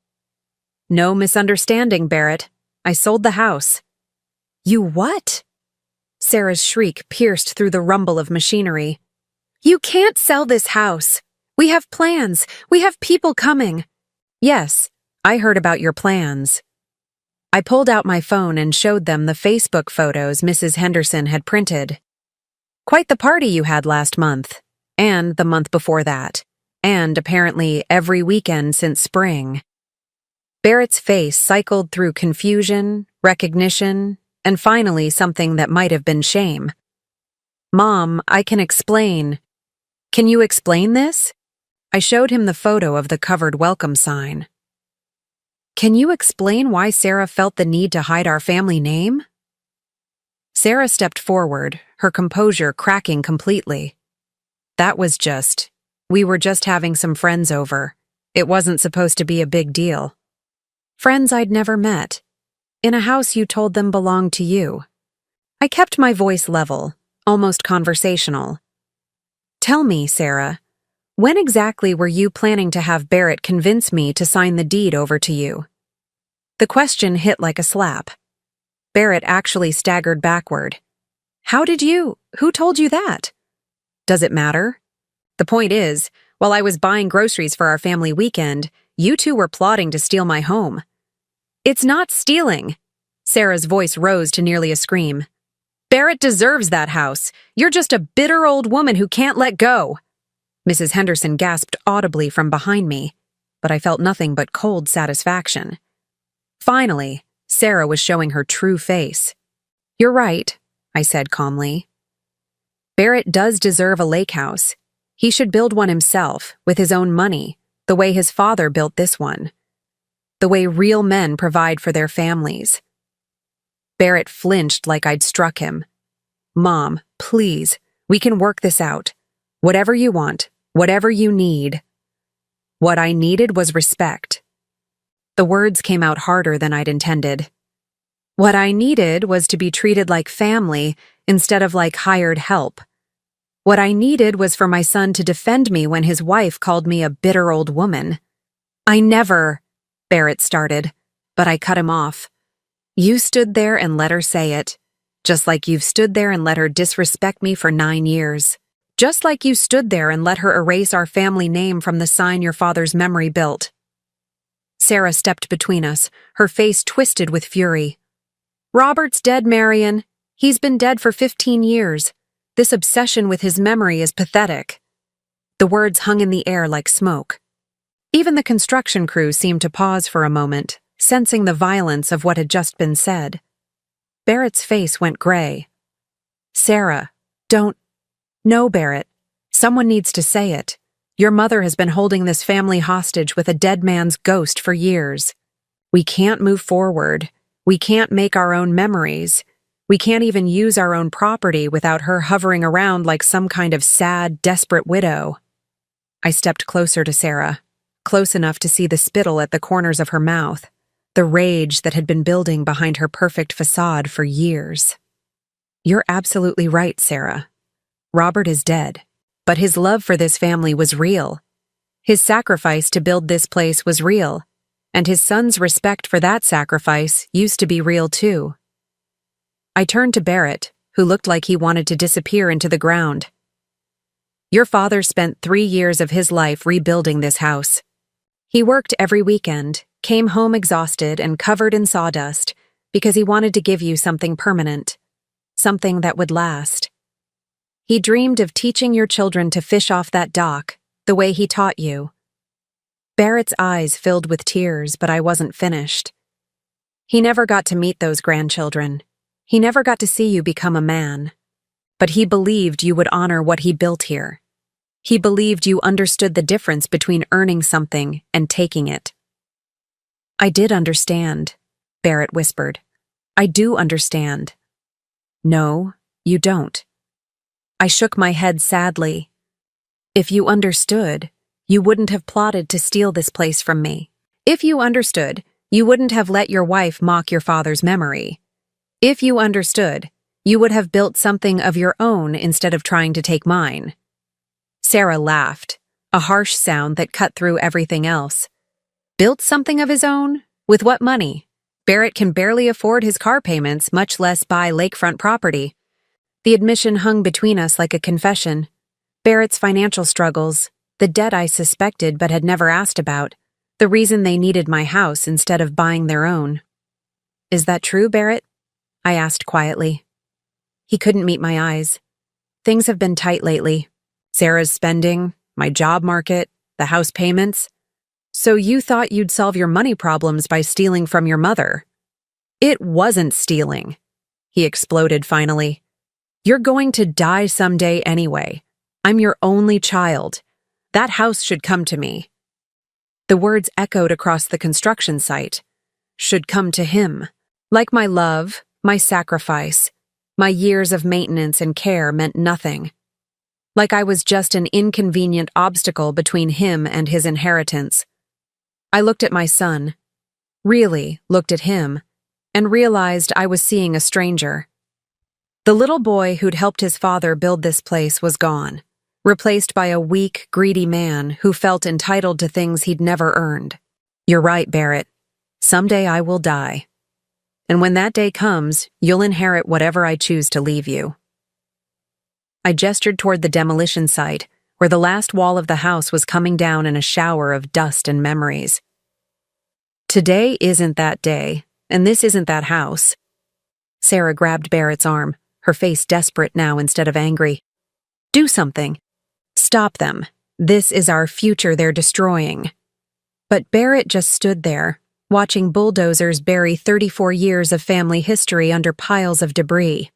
"No misunderstanding, Barrett. I sold the house." "You what?" Sarah's shriek pierced through the rumble of machinery. "You can't sell this house. We have plans. We have people coming." "Yes, I heard about your plans." I pulled out my phone and showed them the Facebook photos Mrs. Henderson had printed. "Quite the party you had last month, and the month before that, and apparently every weekend since spring." Barrett's face cycled through confusion, recognition, and finally something that might have been shame. "Mom, I can explain." "Can you explain this?" I showed him the photo of the covered welcome sign. "Can you explain why Sarah felt the need to hide our family name?" Sarah stepped forward, her composure cracking completely. We were just having some friends over. It wasn't supposed to be a big deal. Friends I'd never met. In a house you told them belonged to you." I kept my voice level, almost conversational. "Tell me, Sarah, when exactly were you planning to have Barrett convince me to sign the deed over to you?" The question hit like a slap. Barrett actually staggered backward. Who told you that?" "Does it matter? The point is, while I was buying groceries for our family weekend, you two were plotting to steal my home." "It's not stealing." Sarah's voice rose to nearly a scream. "Barrett deserves that house. You're just a bitter old woman who can't let go." Mrs. Henderson gasped audibly from behind me, but I felt nothing but cold satisfaction. Finally, Sarah was showing her true face. "You're right," I said calmly. "Barrett does deserve a lake house. He should build one himself, with his own money, the way his father built this one. The way real men provide for their families." Barrett flinched like I'd struck him. "Mom, please, we can work this out. Whatever you want, whatever you need." What I needed was respect. The words came out harder than I'd intended. What I needed was to be treated like family instead of like hired help. What I needed was for my son to defend me when his wife called me a bitter old woman. "I never," Barrett started, but I cut him off. "You stood there and let her say it, just like you've stood there and let her disrespect me for 9 years. Just like you stood there and let her erase our family name from the sign your father's memory built." Sarah stepped between us, her face twisted with fury. "Robert's dead, Marion. He's been dead for 15 years. This obsession with his memory is pathetic." The words hung in the air like smoke. Even the construction crew seemed to pause for a moment, sensing the violence of what had just been said. Barrett's face went gray. "Sarah, don't—" "No, Barrett. Someone needs to say it. Your mother has been holding this family hostage with a dead man's ghost for years. We can't move forward. We can't make our own memories. We can't even use our own property without her hovering around like some kind of sad, desperate widow. I stepped closer to Sarah, close enough to see the spittle at the corners of her mouth, the rage that had been building behind her perfect facade for years. You're absolutely right, Sarah. Robert is dead, but his love for this family was real. His sacrifice to build this place was real, and his son's respect for that sacrifice used to be real too. I turned to Barrett, who looked like he wanted to disappear into the ground. Your father spent 3 years of his life rebuilding this house. He worked every weekend, came home exhausted and covered in sawdust because he wanted to give you something permanent, something that would last. He dreamed of teaching your children to fish off that dock, the way he taught you. Barrett's eyes filled with tears, but I wasn't finished. He never got to meet those grandchildren. He never got to see you become a man. But he believed you would honor what he built here. He believed you understood the difference between earning something and taking it. I did understand, Barrett whispered. I do understand. No, you don't. I shook my head sadly. If you understood, you wouldn't have plotted to steal this place from me. If you understood, you wouldn't have let your wife mock your father's memory. If you understood, you would have built something of your own instead of trying to take mine. Sarah laughed, a harsh sound that cut through everything else. Built something of his own? With what money? Barrett can barely afford his car payments, much less buy lakefront property. The admission hung between us like a confession. Barrett's financial struggles, the debt I suspected but had never asked about, the reason they needed my house instead of buying their own. Is that true, Barrett? I asked quietly. He couldn't meet my eyes. Things have been tight lately. Sarah's spending, my job market, the house payments. So you thought you'd solve your money problems by stealing from your mother. It wasn't stealing, he exploded finally. You're going to die someday anyway. I'm your only child. That house should come to me. The words echoed across the construction site. Should come to him. Like my love, my sacrifice, my years of maintenance and care meant nothing. Like I was just an inconvenient obstacle between him and his inheritance. I looked at my son, really looked at him, and realized I was seeing a stranger. The little boy who'd helped his father build this place was gone, replaced by a weak, greedy man who felt entitled to things he'd never earned. You're right, Barrett. Someday I will die. And when that day comes, you'll inherit whatever I choose to leave you. I gestured toward the demolition site, where the last wall of the house was coming down in a shower of dust and memories. Today isn't that day, and this isn't that house. Sarah grabbed Barrett's arm, her face desperate now instead of angry. Do something. Stop them. This is our future they're destroying. But Barrett just stood there, watching bulldozers bury 34 years of family history under piles of debris.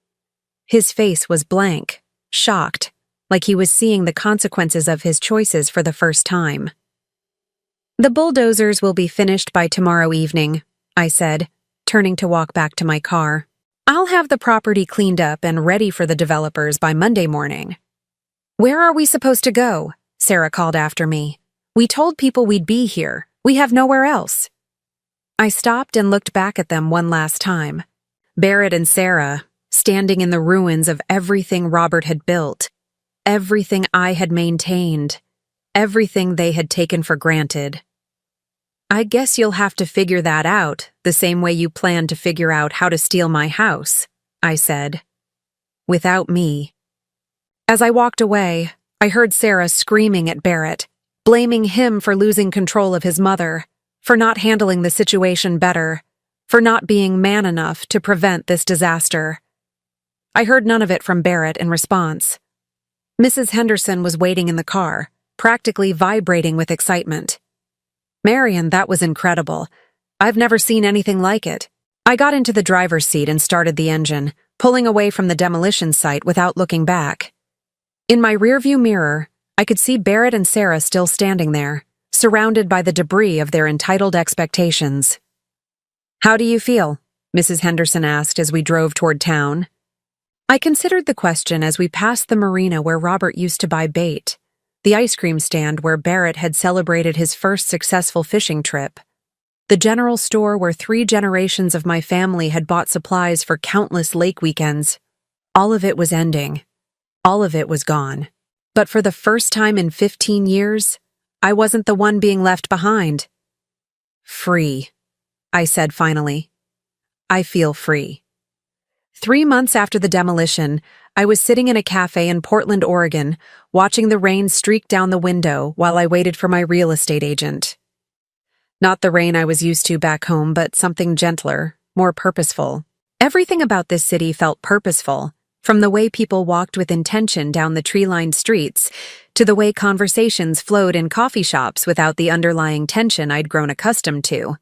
His face was blank, shocked, like he was seeing the consequences of his choices for the first time. The bulldozers will be finished by tomorrow evening, I said, turning to walk back to my car. I'll have the property cleaned up and ready for the developers by Monday morning. Where are we supposed to go? Sarah called after me. We told people we'd be here. We have nowhere else. I stopped and looked back at them one last time. Barrett and Sarah, standing in the ruins of everything Robert had built, everything I had maintained, everything they had taken for granted. I guess you'll have to figure that out the same way you plan to figure out how to steal my house, I said. Without me. As I walked away, I heard Sarah screaming at Barrett, blaming him for losing control of his mother, for not handling the situation better, for not being man enough to prevent this disaster. I heard none of it from Barrett in response. Mrs. Henderson was waiting in the car, practically vibrating with excitement. Marion, that was incredible. I've never seen anything like it. I got into the driver's seat and started the engine, pulling away from the demolition site without looking back. In my rearview mirror, I could see Barrett and Sarah still standing there, surrounded by the debris of their entitled expectations. "How do you feel?" Mrs. Henderson asked as we drove toward town. I considered the question as we passed the marina where Robert used to buy bait, the ice cream stand where Barrett had celebrated his first successful fishing trip, the general store where 3 generations of my family had bought supplies for countless lake weekends. All of it was ending. All of it was gone. But for the first time in 15 years, I wasn't the one being left behind. "Free," I said finally. "I feel free." 3 months after the demolition, I was sitting in a cafe in Portland, Oregon, watching the rain streak down the window while I waited for my real estate agent. Not the rain I was used to back home, but something gentler, more purposeful. Everything about this city felt purposeful, from the way people walked with intention down the tree-lined streets to the way conversations flowed in coffee shops without the underlying tension I'd grown accustomed to.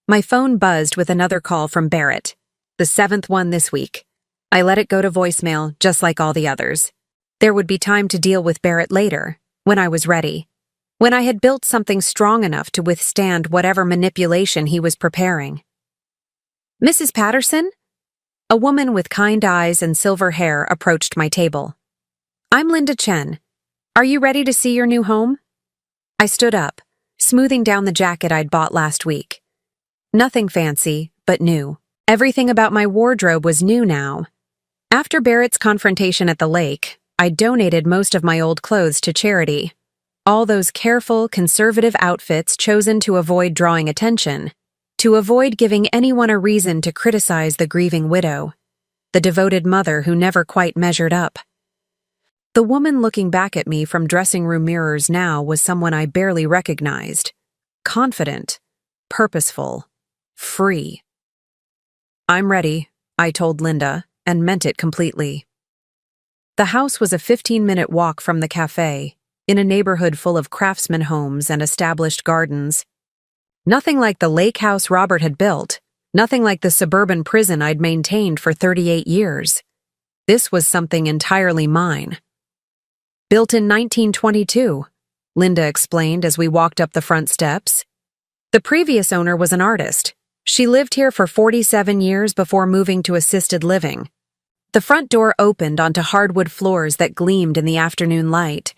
My phone buzzed with another call from Barrett, the 7th one this week. I let it go to voicemail, just like all the others. There would be time to deal with Barrett later, when I was ready, when I had built something strong enough to withstand whatever manipulation he was preparing. "Mrs. Patterson?" A woman with kind eyes and silver hair approached my table. "I'm Linda Chen. Are you ready to see your new home?" I stood up, smoothing down the jacket I'd bought last week. Nothing fancy, but new. Everything about my wardrobe was new now. After Barrett's confrontation at the lake, I donated most of my old clothes to charity. All those careful, conservative outfits chosen to avoid drawing attention, to avoid giving anyone a reason to criticize the grieving widow, the devoted mother who never quite measured up. The woman looking back at me from dressing room mirrors now was someone I barely recognized. Confident, purposeful, free. "I'm ready," I told Linda, and meant it completely. The house was a 15-minute walk from the cafe, in a neighborhood full of craftsman homes and established gardens. Nothing like the lake house Robert had built, nothing like the suburban prison I'd maintained for 38 years. This was something entirely mine. "Built in 1922, Linda explained as we walked up the front steps. "The previous owner was an artist. She lived here for 47 years before moving to assisted living." The front door opened onto hardwood floors that gleamed in the afternoon light,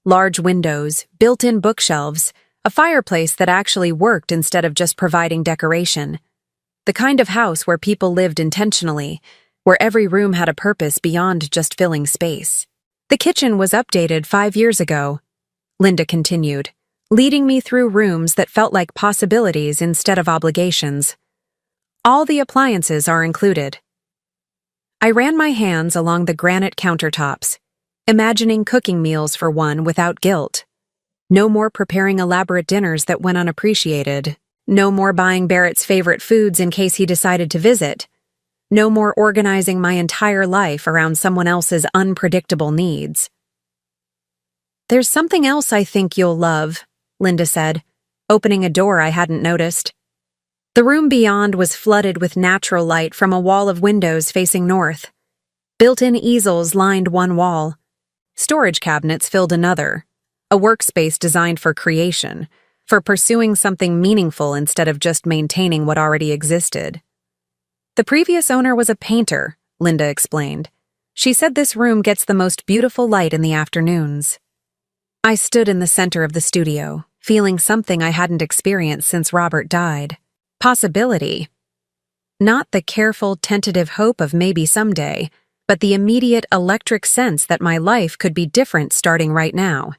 large windows, built-in bookshelves, a fireplace that actually worked instead of just providing decoration. The kind of house where people lived intentionally, where every room had a purpose beyond just filling space. "The kitchen was updated 5 years ago," Linda continued, leading me through rooms that felt like possibilities instead of obligations. "All the appliances are included." I ran my hands along the granite countertops, imagining cooking meals for one without guilt. No more preparing elaborate dinners that went unappreciated. No more buying Barrett's favorite foods in case he decided to visit. No more organizing my entire life around someone else's unpredictable needs. "There's something else I think you'll love," Linda said, opening a door I hadn't noticed. The room beyond was flooded with natural light from a wall of windows facing north. Built-in easels lined one wall. Storage cabinets filled another, a workspace designed for creation, for pursuing something meaningful instead of just maintaining what already existed. "The previous owner was a painter," Linda explained. "She said this room gets the most beautiful light in the afternoons." I stood in the center of the studio, feeling something I hadn't experienced since Robert died. Possibility. Not the careful, tentative hope of maybe someday, but the immediate electric sense that my life could be different starting right now.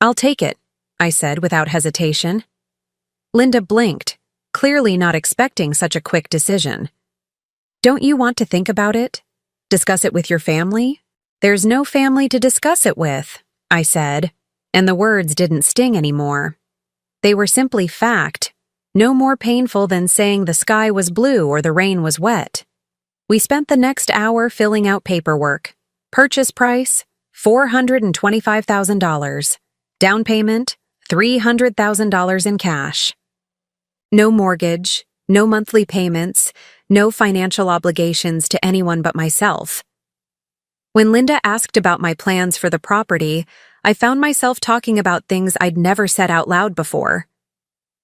"I'll take it," I said without hesitation. Linda blinked, clearly not expecting such a quick decision. "Don't you want to think about it? Discuss it with your family?" "There's no family to discuss it with," I said, and the words didn't sting anymore. They were simply fact, no more painful than saying the sky was blue or the rain was wet. We spent the next hour filling out paperwork. Purchase price, $425,000. Down payment, $300,000 in cash. No mortgage, no monthly payments, no financial obligations to anyone but myself. When Linda asked about my plans for the property, I found myself talking about things I'd never said out loud before.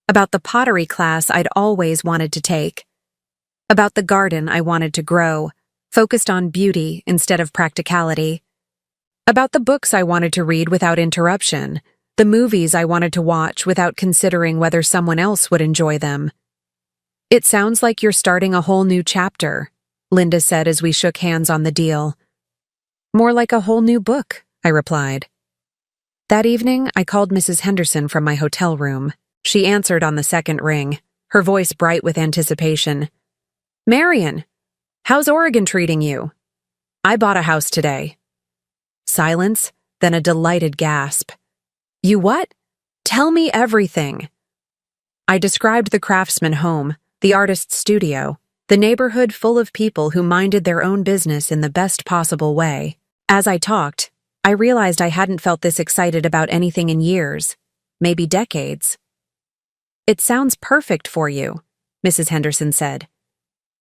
About the pottery class I'd always wanted to take. About the garden I wanted to grow, focused on beauty instead of practicality. About the books I wanted to read without interruption, the movies I wanted to watch without considering whether someone else would enjoy them. "It sounds like you're starting a whole new chapter," Linda said as we shook hands on the deal. "More like a whole new book," I replied. That evening, I called Mrs. Henderson from my hotel room. She answered on the second ring, her voice bright with anticipation. "Marion, how's Oregon treating you?" "I bought a house today." Silence, then a delighted gasp. "You what? Tell me everything." I described the craftsman home, the artist's studio, the neighborhood full of people who minded their own business in the best possible way. As I talked, I realized I hadn't felt this excited about anything in years, maybe decades. "It sounds perfect for you," Mrs. Henderson said.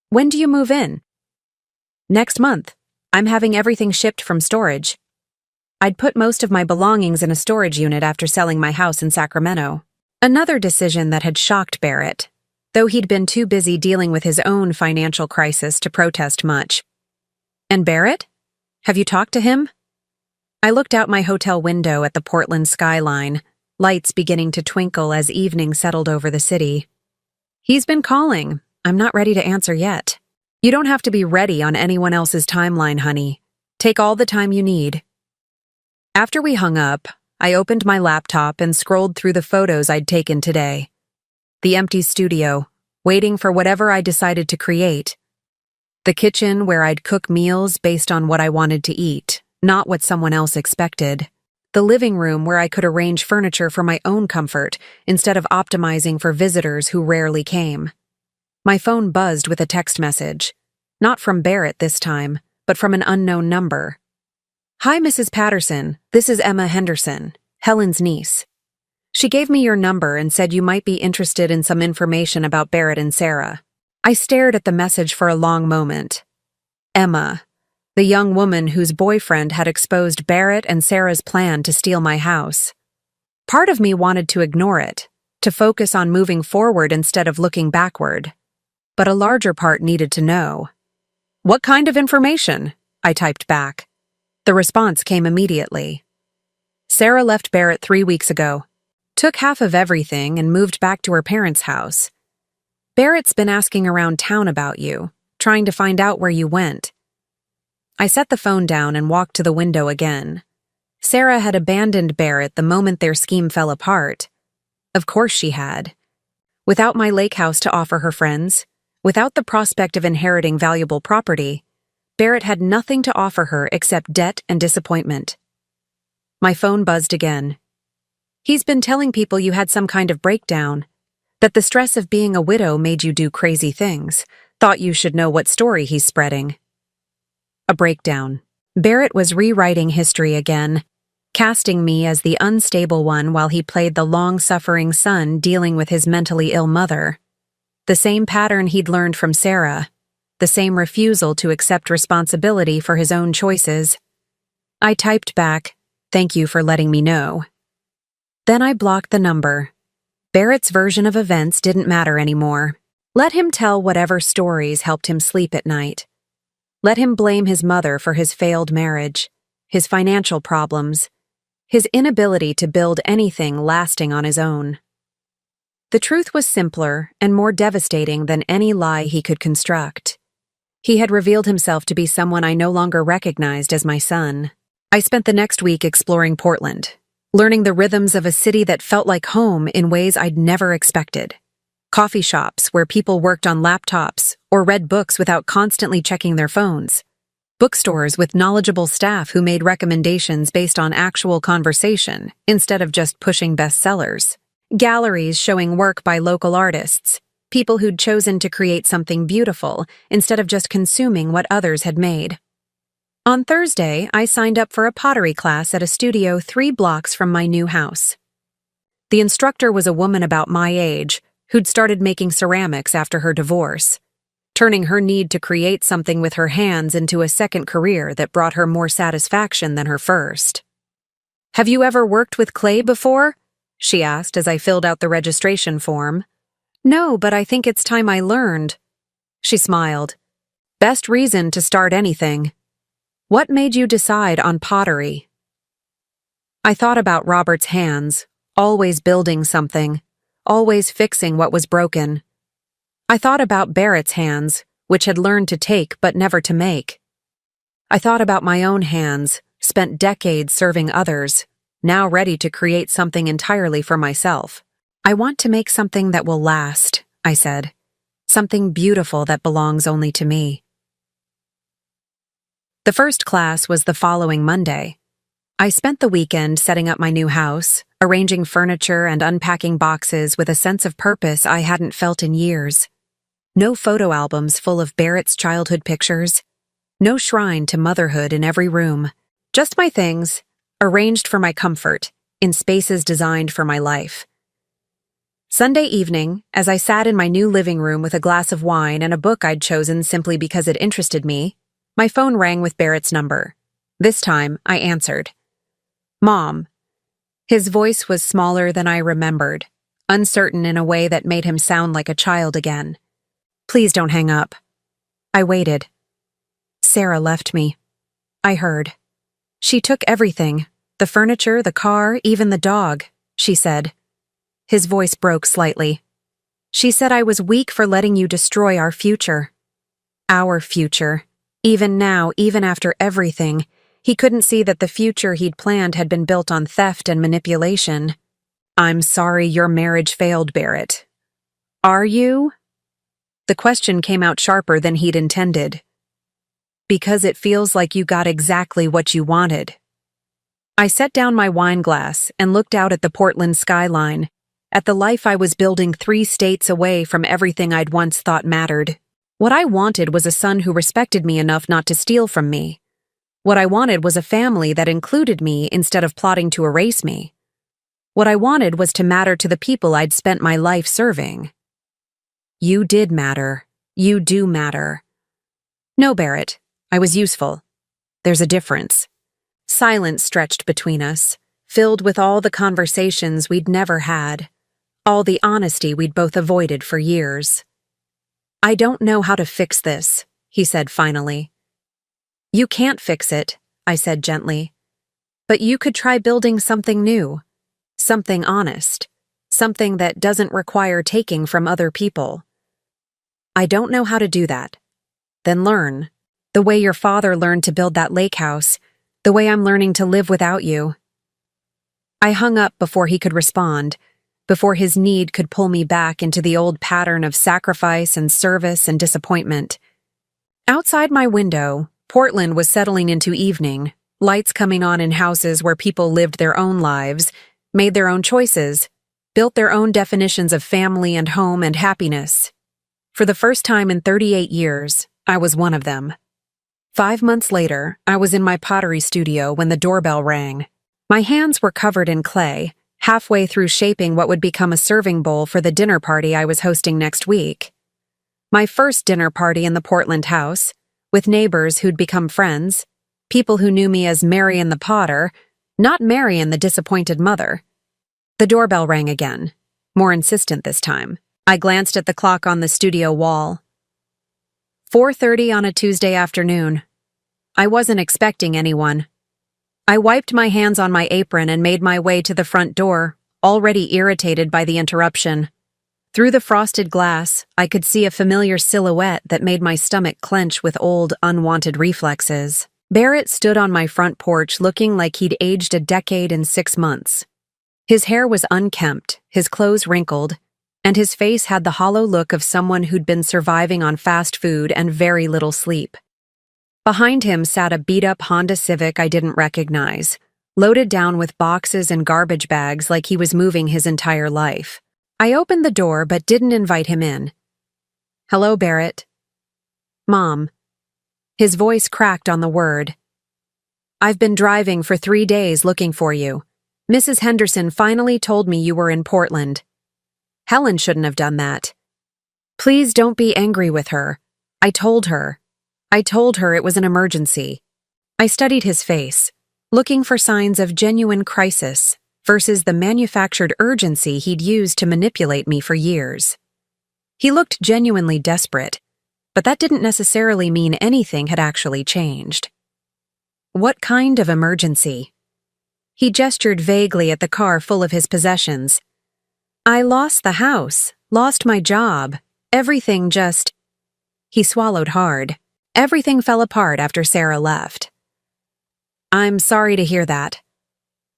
"When do you move in?" "Next month. I'm having everything shipped from storage." I'd put most of my belongings in a storage unit after selling my house in Sacramento. Another decision that had shocked Barrett, though he'd been too busy dealing with his own financial crisis to protest much. "And Barrett? Have you talked to him?" I looked out my hotel window at the Portland skyline, lights beginning to twinkle as evening settled over the city. "He's been calling. I'm not ready to answer yet." "You don't have to be ready on anyone else's timeline, honey. Take all the time you need." After we hung up, I opened my laptop and scrolled through the photos I'd taken today. The empty studio, waiting for whatever I decided to create. The kitchen where I'd cook meals based on what I wanted to eat, not what someone else expected. The living room where I could arrange furniture for my own comfort instead of optimizing for visitors who rarely came. My phone buzzed with a text message. Not from Barrett this time, but from an unknown number. "Hi, Mrs. Patterson. This is Emma Henderson, Helen's niece. She gave me your number and said you might be interested in some information about Barrett and Sarah." I stared at the message for a long moment. Emma, the young woman whose boyfriend had exposed Barrett and Sarah's plan to steal my house. Part of me wanted to ignore it, to focus on moving forward instead of looking backward. But a larger part needed to know. "What kind of information?" I typed back. The response came immediately. "Sarah left Barrett 3 weeks ago, took half of everything and moved back to her parents' house. Barrett's been asking around town about you, trying to find out where you went." I set the phone down and walked to the window again. Sarah had abandoned Barrett the moment their scheme fell apart. Of course she had. Without my lake house to offer her friends, without the prospect of inheriting valuable property, Barrett had nothing to offer her except debt and disappointment. My phone buzzed again. "He's been telling people you had some kind of breakdown, that the stress of being a widow made you do crazy things. Thought you should know what story he's spreading." A breakdown. Barrett was rewriting history again, casting me as the unstable one while he played the long-suffering son dealing with his mentally ill mother. The same pattern he'd learned from Sarah. The same refusal to accept responsibility for his own choices. I typed back, "Thank you for letting me know." Then I blocked the number. Barrett's version of events didn't matter anymore. Let him tell whatever stories helped him sleep at night. Let him blame his mother for his failed marriage, his financial problems, his inability to build anything lasting on his own. The truth was simpler and more devastating than any lie he could construct. He had revealed himself to be someone I no longer recognized as my son. I spent the next week exploring Portland, learning the rhythms of a city that felt like home in ways I'd never expected. Coffee shops where people worked on laptops or read books without constantly checking their phones. Bookstores with knowledgeable staff who made recommendations based on actual conversation instead of just pushing bestsellers. Galleries showing work by local artists, people who'd chosen to create something beautiful instead of just consuming what others had made. On Thursday, I signed up for a pottery class at a studio 3 blocks from my new house. The instructor was a woman about my age who'd started making ceramics after her divorce, turning her need to create something with her hands into a second career that brought her more satisfaction than her first. Have you ever worked with clay before? She asked as I filled out the registration form. No, but I think it's time I learned. She smiled. Best reason to start anything. What made you decide on pottery? I thought about Robert's hands, always building something, always fixing what was broken. I thought about Barrett's hands, which had learned to take but never to make. I thought about my own hands, spent decades serving others, now ready to create something entirely for myself. I want to make something that will last, I said. Something beautiful that belongs only to me. The first class was the following Monday. I spent the weekend setting up my new house, arranging furniture and unpacking boxes with a sense of purpose I hadn't felt in years. No photo albums full of Barrett's childhood pictures. No shrine to motherhood in every room. Just my things, arranged for my comfort, in spaces designed for my life. Sunday evening, as I sat in my new living room with a glass of wine and a book I'd chosen simply because it interested me, my phone rang with Barrett's number. This time, I answered. Mom. His voice was smaller than I remembered, uncertain in a way that made him sound like a child again. Please don't hang up. I waited. Sarah left me. I heard. She took everything, the furniture, the car, even the dog, she said. His voice broke slightly. She said I was weak for letting you destroy our future. Our future. Even now, even after everything, he couldn't see that the future he'd planned had been built on theft and manipulation. I'm sorry your marriage failed, Barrett. Are you? The question came out sharper than he'd intended. Because it feels like you got exactly what you wanted. I set down my wine glass and looked out at the Portland skyline, at the life I was building 3 states away from everything I'd once thought mattered. What I wanted was a son who respected me enough not to steal from me. What I wanted was a family that included me instead of plotting to erase me. What I wanted was to matter to the people I'd spent my life serving. You did matter. You do matter. No, Barrett, I was useful. There's a difference. Silence stretched between us, filled with all the conversations we'd never had, all the honesty we'd both avoided for years. I don't know how to fix this, he said finally. You can't fix it, I said gently. But you could try building something new, something honest, something that doesn't require taking from other people. I don't know how to do that. Then learn, the way your father learned to build that lake house, the way I'm learning to live without you. I hung up before he could respond, before his need could pull me back into the old pattern of sacrifice and service and disappointment. Outside my window, Portland was settling into evening, lights coming on in houses where people lived their own lives, made their own choices, built their own definitions of family and home and happiness. For the first time in 38 years, I was one of them. 5 months later, I was in my pottery studio when the doorbell rang. My hands were covered in clay, halfway through shaping what would become a serving bowl for the dinner party I was hosting next week. My first dinner party in the Portland house, with neighbors who'd become friends, people who knew me as Marian the Potter, not Marian the disappointed mother. The doorbell rang again, more insistent this time. I glanced at the clock on the studio wall. 4:30 on a Tuesday afternoon. I wasn't expecting anyone. I wiped my hands on my apron and made my way to the front door, already irritated by the interruption. Through the frosted glass, I could see a familiar silhouette that made my stomach clench with old, unwanted reflexes. Barrett stood on my front porch looking like he'd aged a decade in 6 months. His hair was unkempt, his clothes wrinkled, and his face had the hollow look of someone who'd been surviving on fast food and very little sleep. Behind him sat a beat-up Honda Civic I didn't recognize, loaded down with boxes and garbage bags like he was moving his entire life. I opened the door but didn't invite him in. Hello, Barrett. Mom. His voice cracked on the word. I've been driving for 3 days looking for you. Mrs. Henderson finally told me you were in Portland. Helen shouldn't have done that. Please don't be angry with her. I told her it was an emergency. I studied his face, looking for signs of genuine crisis versus the manufactured urgency he'd used to manipulate me for years. He looked genuinely desperate, but that didn't necessarily mean anything had actually changed. What kind of emergency? He gestured vaguely at the car full of his possessions. I lost the house, lost my job, everything just... He swallowed hard. Everything fell apart after Sarah left. I'm sorry to hear that.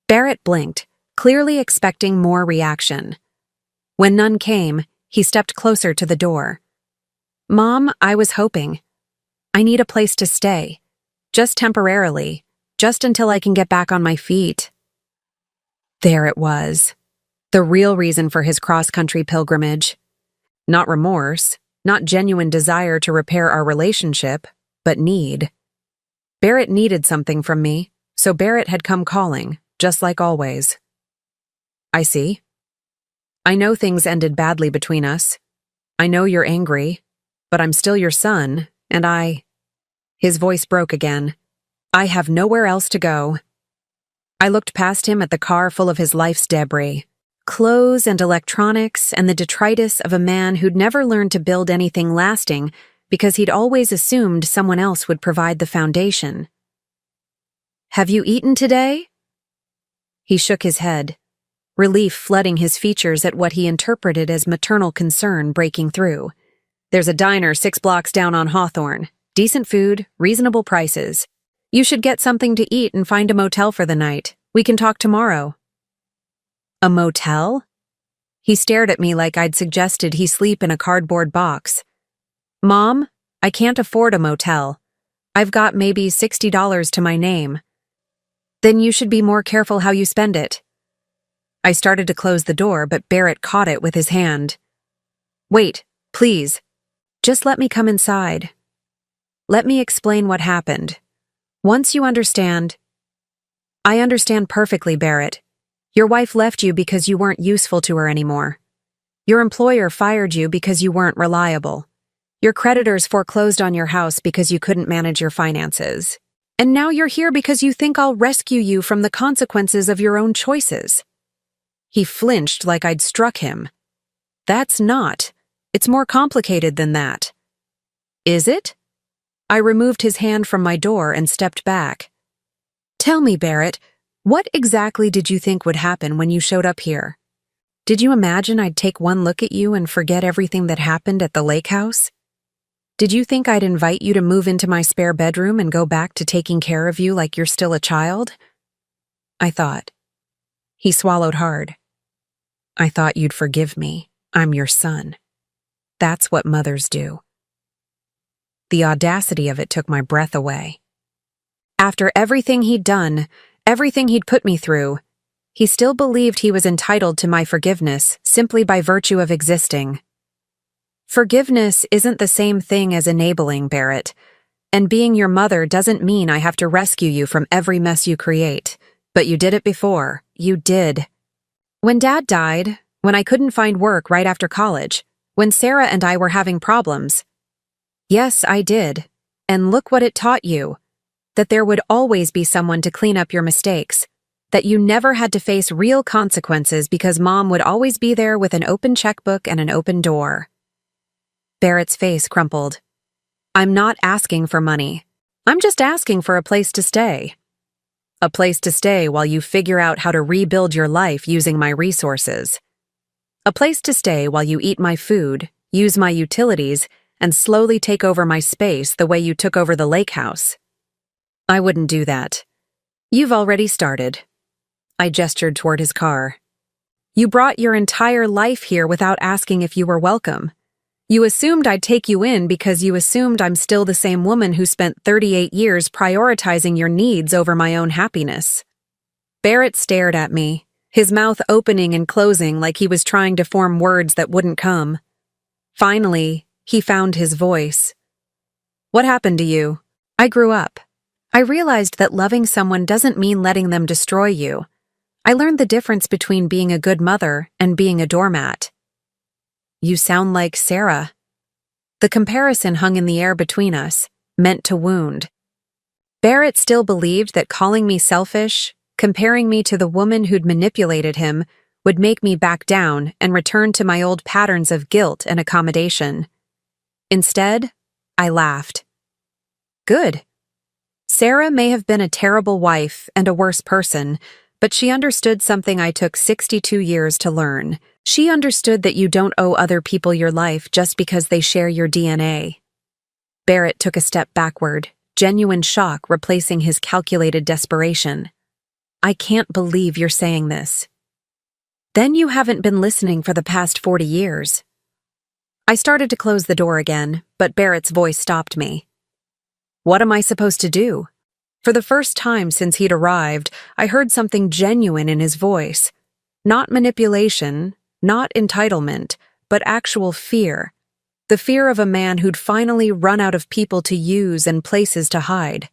Barrett blinked, clearly expecting more reaction. When none came, he stepped closer to the door. Mom, I was hoping. I need a place to stay. Just temporarily. Just until I can get back on my feet. There it was. The real reason for his cross-country pilgrimage. Not remorse, not genuine desire to repair our relationship, but need. Barrett needed something from me, so Barrett had come calling, just like always. I see. I know things ended badly between us. I know you're angry, but I'm still your son, and His voice broke again. I have nowhere else to go. I looked past him at the car full of his life's debris. Clothes and electronics and the detritus of a man who'd never learned to build anything lasting because he'd always assumed someone else would provide the foundation. Have you eaten today? He shook his head, relief flooding his features at what he interpreted as maternal concern breaking through. There's a diner 6 blocks down on Hawthorne. Decent food, reasonable prices. You should get something to eat and find a motel for the night. We can talk tomorrow. A motel? He stared at me like I'd suggested he sleep in a cardboard box. Mom, I can't afford a motel. I've got maybe $60 to my name. Then you should be more careful how you spend it. I started to close the door, but Barrett caught it with his hand. Wait, please. Just let me come inside. Let me explain what happened. Once you understand... I understand perfectly, Barrett. Your wife left you because you weren't useful to her anymore. Your employer fired you because you weren't reliable. Your creditors foreclosed on your house because you couldn't manage your finances. And now you're here because you think I'll rescue you from the consequences of your own choices. He flinched like I'd struck him. That's not. It's more complicated than that. Is it? I removed his hand from my door and stepped back. Tell me, Barrett, what exactly did you think would happen when you showed up here? Did you imagine I'd take one look at you and forget everything that happened at the lake house? Did you think I'd invite you to move into my spare bedroom and go back to taking care of you like you're still a child? I thought. He swallowed hard. I thought you'd forgive me. I'm your son. That's what mothers do. The audacity of it took my breath away. After everything he'd done, everything he'd put me through, he still believed he was entitled to my forgiveness simply by virtue of existing. Forgiveness isn't the same thing as enabling, Barrett, and being your mother doesn't mean I have to rescue you from every mess you create. But you did it before. You did. When Dad died, when I couldn't find work right after college, when Sarah and I were having problems. Yes, I did. And look what it taught you. That there would always be someone to clean up your mistakes. That you never had to face real consequences because Mom would always be there with an open checkbook and an open door. Barrett's face crumpled. I'm not asking for money. I'm just asking for a place to stay. A place to stay while you figure out how to rebuild your life using my resources. A place to stay while you eat my food, use my utilities, and slowly take over my space the way you took over the lake house. I wouldn't do that. You've already started. I gestured toward his car. You brought your entire life here without asking if you were welcome. You assumed I'd take you in because you assumed I'm still the same woman who spent 38 years prioritizing your needs over my own happiness. Barrett stared at me, his mouth opening and closing like he was trying to form words that wouldn't come. Finally, he found his voice. What happened to you? I grew up. I realized that loving someone doesn't mean letting them destroy you. I learned the difference between being a good mother and being a doormat. You sound like Sarah. The comparison hung in the air between us, meant to wound. Barrett still believed that calling me selfish, comparing me to the woman who'd manipulated him, would make me back down and return to my old patterns of guilt and accommodation. Instead, I laughed. Good. Sarah may have been a terrible wife and a worse person, but she understood something I took 62 years to learn. She understood that you don't owe other people your life just because they share your DNA. Barrett took a step backward, genuine shock replacing his calculated desperation. I can't believe you're saying this. Then you haven't been listening for the past 40 years. I started to close the door again, but Barrett's voice stopped me. What am I supposed to do? For the first time since he'd arrived, I heard something genuine in his voice. Not manipulation, not entitlement, but actual fear. The fear of a man who'd finally run out of people to use and places to hide.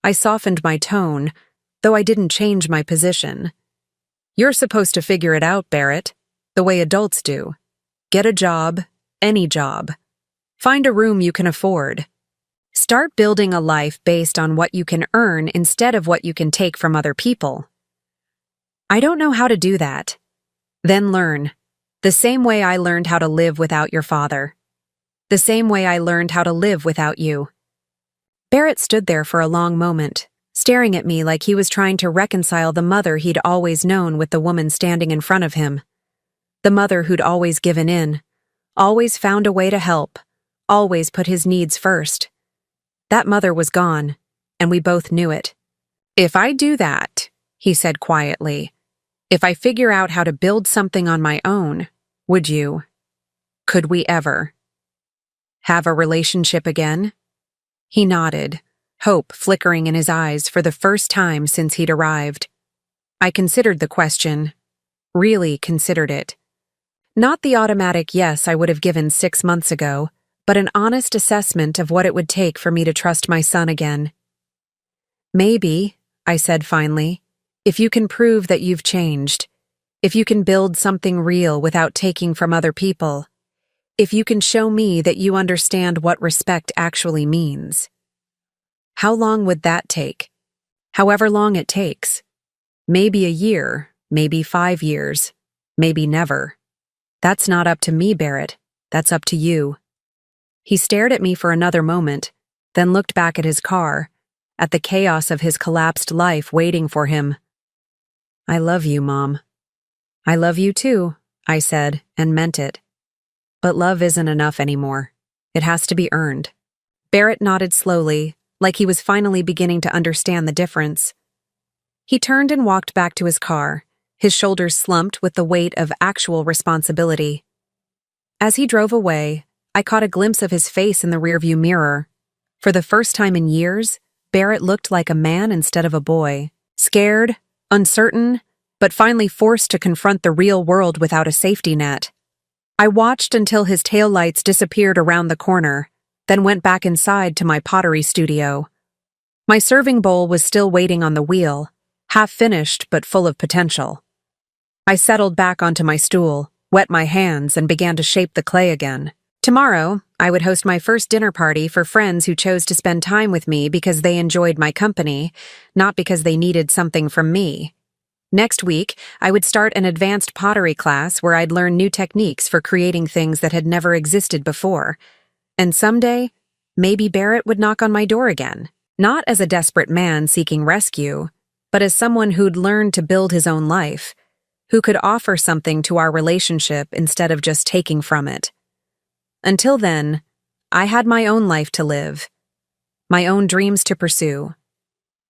I softened my tone, though I didn't change my position. You're supposed to figure it out, Barrett, the way adults do. Get a job, any job. Find a room you can afford. Start building a life based on what you can earn instead of what you can take from other people. I don't know how to do that. Then learn. The same way I learned how to live without your father. The same way I learned how to live without you. Barrett stood there for a long moment, staring at me like he was trying to reconcile the mother he'd always known with the woman standing in front of him. The mother who'd always given in, always found a way to help, always put his needs first. That mother was gone, and we both knew it. If I do that, he said quietly, if I figure out how to build something on my own, would you? Could we ever? Have a relationship again? He nodded, hope flickering in his eyes for the first time since he'd arrived. I considered the question, really considered it. Not the automatic yes I would have given 6 months ago, but an honest assessment of what it would take for me to trust my son again. Maybe, I said finally, if you can prove that you've changed, if you can build something real without taking from other people, if you can show me that you understand what respect actually means. How long would that take? However long it takes. Maybe a year, maybe 5 years, maybe never. That's not up to me, Barrett. That's up to you. He stared at me for another moment, then looked back at his car, at the chaos of his collapsed life waiting for him. I love you, Mom. I love you too, I said, and meant it. But love isn't enough anymore. It has to be earned. Barrett nodded slowly, like he was finally beginning to understand the difference. He turned and walked back to his car, his shoulders slumped with the weight of actual responsibility. As he drove away, I caught a glimpse of his face in the rearview mirror. For the first time in years, Barrett looked like a man instead of a boy. Scared, uncertain, but finally forced to confront the real world without a safety net. I watched until his taillights disappeared around the corner, then went back inside to my pottery studio. My serving bowl was still waiting on the wheel, half finished but full of potential. I settled back onto my stool, wet my hands, and began to shape the clay again. Tomorrow, I would host my first dinner party for friends who chose to spend time with me because they enjoyed my company, not because they needed something from me. Next week, I would start an advanced pottery class where I'd learn new techniques for creating things that had never existed before. And someday, maybe Barrett would knock on my door again, not as a desperate man seeking rescue, but as someone who'd learned to build his own life, who could offer something to our relationship instead of just taking from it. Until then, I had my own life to live, my own dreams to pursue,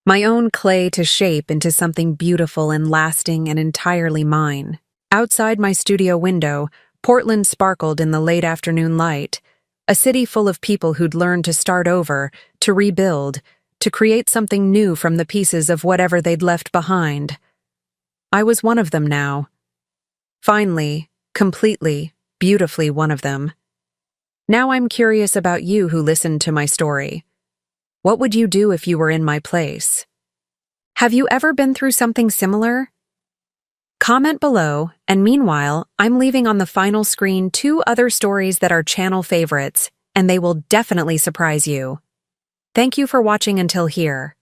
my own clay to shape into something beautiful and lasting and entirely mine. Outside my studio window, Portland sparkled in the late afternoon light, a city full of people who'd learned to start over, to rebuild, to create something new from the pieces of whatever they'd left behind. I was one of them now. Finally, completely, beautifully one of them. Now I'm curious about you who listened to my story. What would you do if you were in my place? Have you ever been through something similar? Comment below, and meanwhile, I'm leaving on the final screen 2 other stories that are channel favorites, and they will definitely surprise you. Thank you for watching until here.